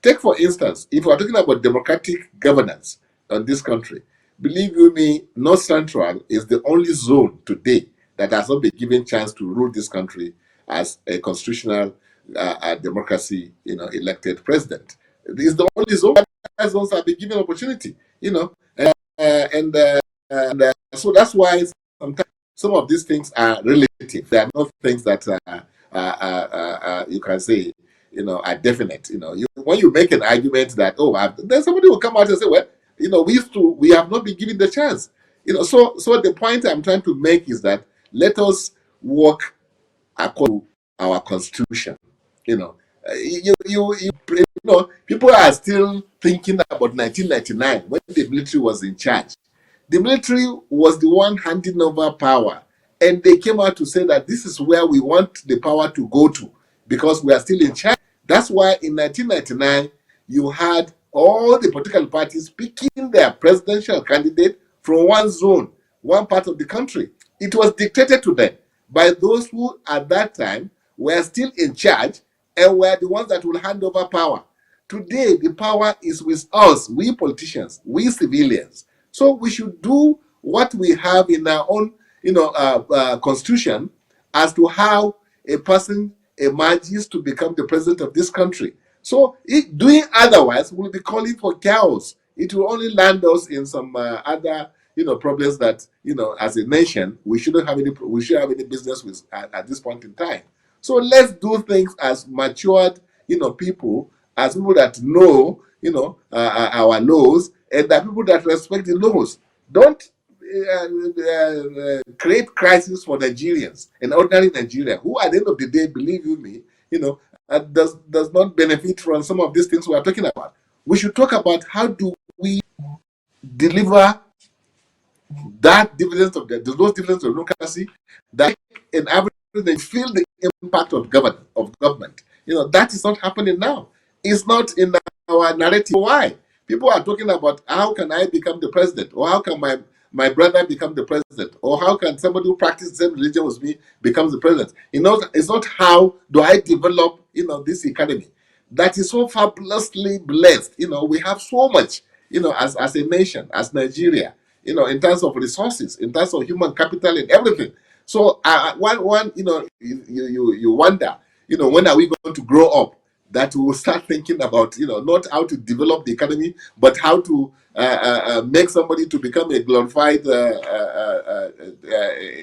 take for instance, if we are talking about democratic governance on this country, believe you me, North Central is the only zone today that has not been given chance to rule this country as a constitutional democracy, elected president. This is the only zone that zones have been given opportunity, so that's why sometimes some of these things are relative. They are not things that you can say, are definite. When you make an argument that, then somebody will come out and say, well, we have not been given the chance. So the point I'm trying to make is that let us work according to our constitution. People are still thinking about 1999 when the military was in charge. The military was the one handing over power, and they came out to say that this is where we want the power to go to because we are still in charge. That's why in 1999 you had all the political parties picking their presidential candidate from one zone, one part of the country. It was dictated to them by those who at that time were still in charge and were the ones that will hand over power. Today, the power is with us, we politicians, we civilians. So we should do what we have in our own, constitution as to how a person emerges to become the president of this country. So doing otherwise will be calling for chaos. It will only land us in some other, problems that, as a nation, we should have any business with at this point in time. So let's do things as matured, people, as people that know, our laws, and that people that respect the laws. Don't create crisis for Nigerians, an ordinary Nigeria, who at the end of the day, believe you me, does not benefit from some of these things we are talking about. We should talk about how do we deliver that dividends of those dividends of democracy that in average they feel the impact of government. That is not happening now. It's not in our narrative. Why? People are talking about how can I become the president, or how can my brother become the president, or how can somebody who practices the same religion as me becomes the president. It's not how do I develop this economy that is so fabulously blessed. We have so much, as a nation, as Nigeria, in terms of resources, in terms of human capital and everything. So you wonder, when are we going to grow up that we will start thinking about, not how to develop the economy, but how to make somebody to become a glorified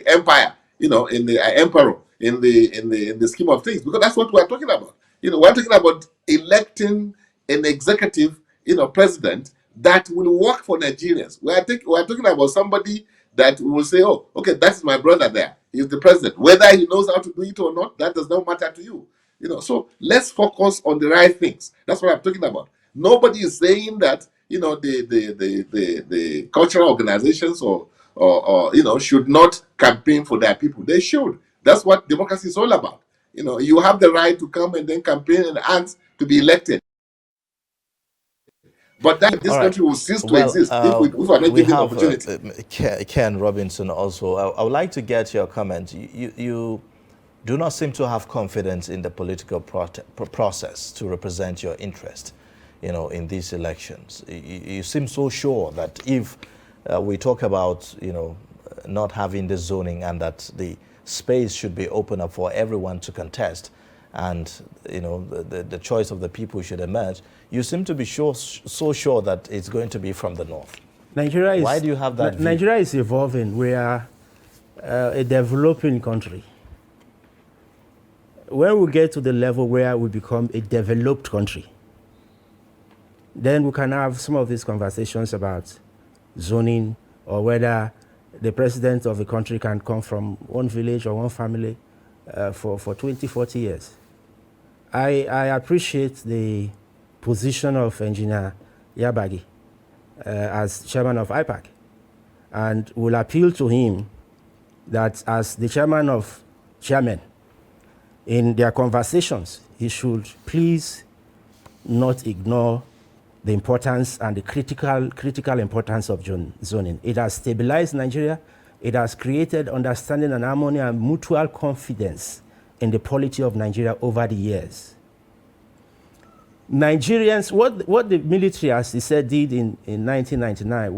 empire, in the emperor, in the scheme of things, because that's what we're talking about. We're talking about electing an executive, president that will work for Nigerians. We're talking about somebody that will say, oh, okay, that's my brother there. He's the president. Whether he knows how to do it or not, that does not matter to you. So let's focus on the right things. That's what I'm talking about. Nobody is saying that, the cultural organizations or should not campaign for their people. They should. That's what democracy is all about. You have the right to come and then campaign and ask to be elected. But that this country will cease to exist if we are not given opportunity. Ken Robinson also, I would like to get your comment. You do not seem to have confidence in the political process to represent your interest, in these elections. You seem so sure that if we talk about, not having the zoning and that the space should be open up for everyone to contest, and the choice of the people should emerge, you seem to be so sure that it's going to be from the north. Why do you have that view? Nigeria is evolving. We are a developing country. When we get to the level where we become a developed country, then we can have some of these conversations about zoning, or whether the president of a country can come from one village or one family for 20, 40 years. I appreciate the position of Engineer Yabagi as chairman of IPAC, and will appeal to him that as the chairman of chairmen, in their conversations, he should please not ignore the importance and the critical importance of zoning. It has stabilized Nigeria. It has created understanding and harmony and mutual confidence in the polity of Nigeria over the years. Nigerians, what the military, as he said, did in 1999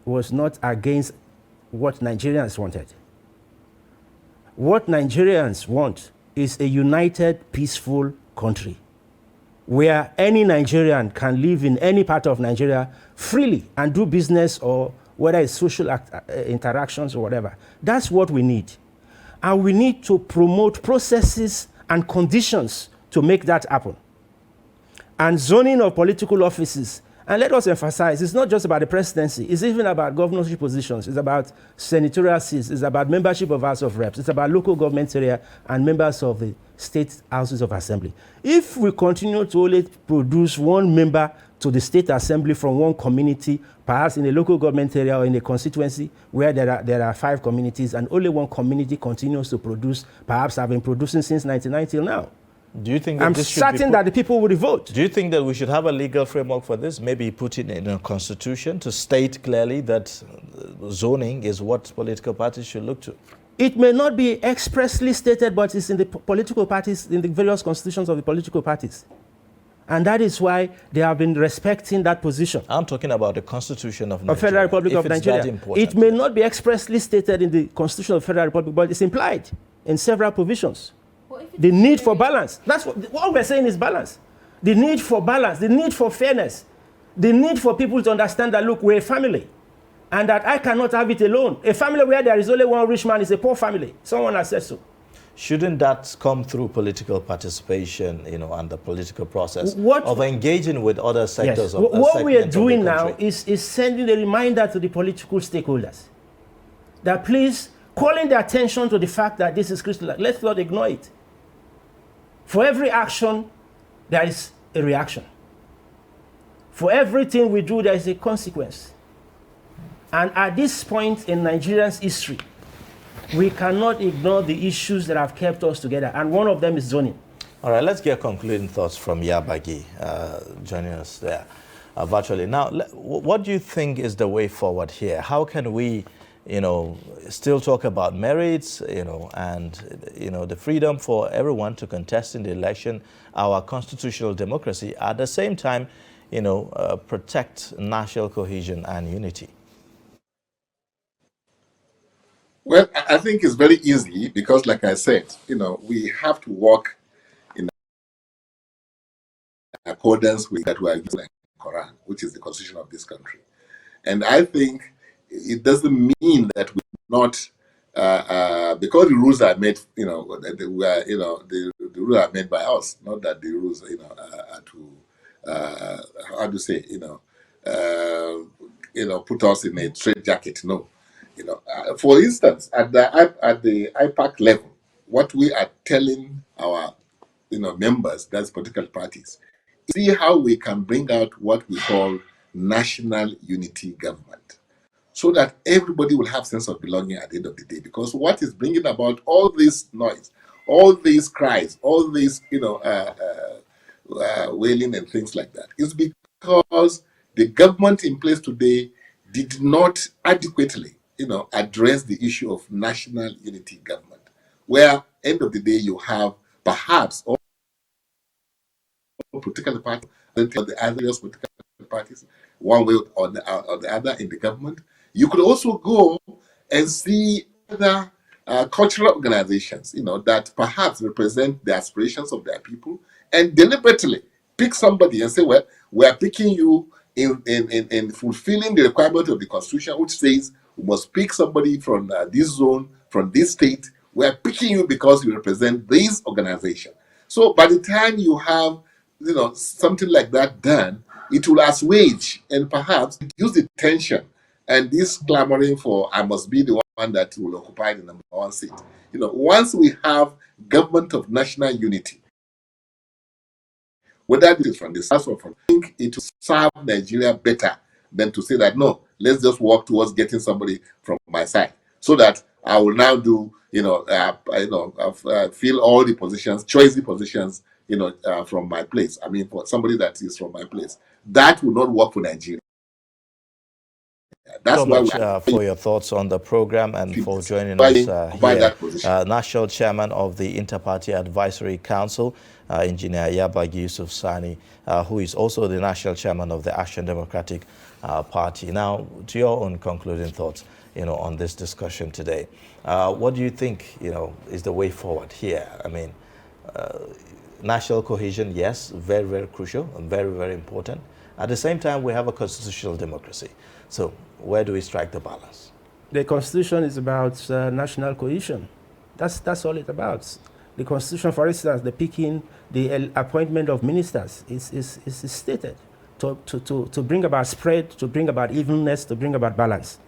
was not against what Nigerians wanted. What Nigerians want is a united, peaceful country where any Nigerian can live in any part of Nigeria freely and do business, or whether it's social interactions or whatever. That's what we need. And we need to promote processes and conditions to make that happen. And zoning of political offices And let us emphasize, it's not just about the presidency, it's even about governorship positions, it's about senatorial seats, it's about membership of House of Reps, it's about local government area and members of the state houses of assembly. If we continue to only produce one member to the state assembly from one community, perhaps in a local government area or in a constituency where there are 5 communities and only one community continues to produce, perhaps have been producing since 1990 till now. Do you think that I'm this should certain that the people will vote. Do you think that we should have a legal framework for this? Maybe put it in a constitution to state clearly that zoning is what political parties should look to? It may not be expressly stated, but it's in the political parties, in the various constitutions of the political parties. And that is why they have been respecting that position. I'm talking about the Constitution of Nigeria. Of Federal Republic of Nigeria. It may not be expressly stated in the Constitution of Federal Republic, but it's implied in several provisions. The need for balance. That's what we're saying is balance. The need for balance, the need for fairness, the need for people to understand that, look, we're a family, and that I cannot have it alone. A family where there is only one rich man is a poor family. Someone has said so. Shouldn't that come through political participation, and the political process of engaging with other sectors? Yes. What we are doing now is sending a reminder to the political stakeholders that please, calling their attention to the fact that this is critical. Let's not ignore it. For every action, there is a reaction. For everything we do, there is a consequence. And at this point in Nigeria's history, we cannot ignore the issues that have kept us together, and one of them is zoning. All right, let's get concluding thoughts from Yabagi joining us there virtually. Now, what do you think is the way forward here? How can we, still talk about merits, and, the freedom for everyone to contest in the election, our constitutional democracy, at the same time, protect national cohesion and unity? Well, I think it's very easy because, like I said, we have to work in accordance with that we are using the Quran, which is the constitution of this country. And I think it doesn't mean that we're not, because the rules are made, the rules are made by us, not that the rules, are to, how to say, put us in a straitjacket. No. For instance, at the IPAC level, what we are telling our members, that's political parties, see how we can bring out what we call national unity government, so that everybody will have sense of belonging at the end of the day. Because what is bringing about all this noise, all these cries, all these wailing and things like that is because the government in place today did not adequately address the issue of national unity government, where end of the day you have perhaps all political parties, the other political parties, one way or the other in the government. You could also go and see other cultural organizations, that perhaps represent the aspirations of their people, and deliberately pick somebody and say, well, we are picking you in fulfilling the requirement of the Constitution, which says we must pick somebody from this zone, from this state. We are picking you because you represent this organization. So by the time you have, something like that done, it will assuage and perhaps reduce the tension and this clamoring for I must be the one that will occupy the number 1 seat. Once we have government of national unity, whether it is from the south or from, I think it will serve Nigeria better than to say that, no, let's just work towards getting somebody from my side, so that I will now do, fill all the positions, choice positions, from my place. I mean, for somebody that is from my place, that will not work for Nigeria. That's so much for your thoughts on the program and for joining us here. National Chairman of the Inter-Party Advisory Council, Engineer Yabagi Yusuf Sani, who is also the National Chairman of the Action Democratic Party. Now, to your own concluding thoughts, on this discussion today, what do you think, is the way forward here? I mean, national cohesion, yes, very, very crucial and very, very important. At the same time, we have a constitutional democracy. So where do we strike the balance? The Constitution is about national cohesion. That's all it's about. The Constitution, for instance, the picking, the appointment of ministers is stated to bring about spread, to bring about evenness, to bring about balance.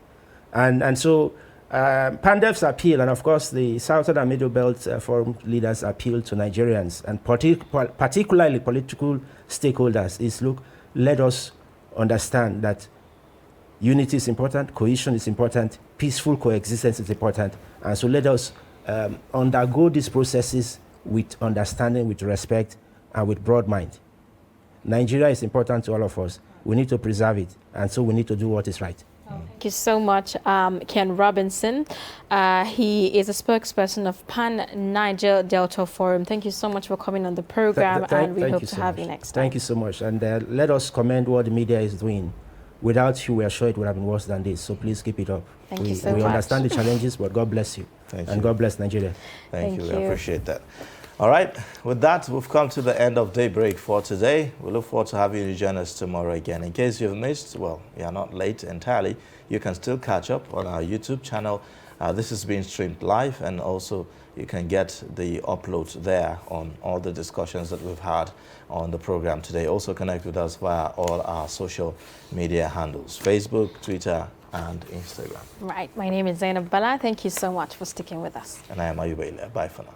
And so PANDEF's appeal, and of course the Southern and Middle Belt Forum leaders' appeal to Nigerians, and particularly political stakeholders, is, look, let us understand that unity is important, cohesion is important, peaceful coexistence is important, and so let us undergo these processes with understanding, with respect, and with broad mind. Nigeria is important to all of us. We need to preserve it, and so we need to do what is right. Thank you so much, Ken Robinson. He is a spokesperson of Pan-Niger Delta Forum. Thank you so much for coming on the program, and we hope to have you next time. Thank you so much. And let us commend what the media is doing. Without you, we are sure it would have been worse than this. So please keep it up. Thank you so much. We understand the challenges, but God bless you. Thank and you. God bless Nigeria. Thank you. We appreciate that. All right. With that, we've come to the end of Daybreak for today. We look forward to having you join us tomorrow again. In case you've missed, well, you are not late entirely. You can still catch up on our YouTube channel. This is being streamed live, and also you can get the uploads there on all the discussions that we've had on the program today. Also connect with us via all our social media handles, Facebook, Twitter, and Instagram. Right. My name is Zainab Bala. Thank you so much for sticking with us. And I am Ayuba Ilia. Bye for now.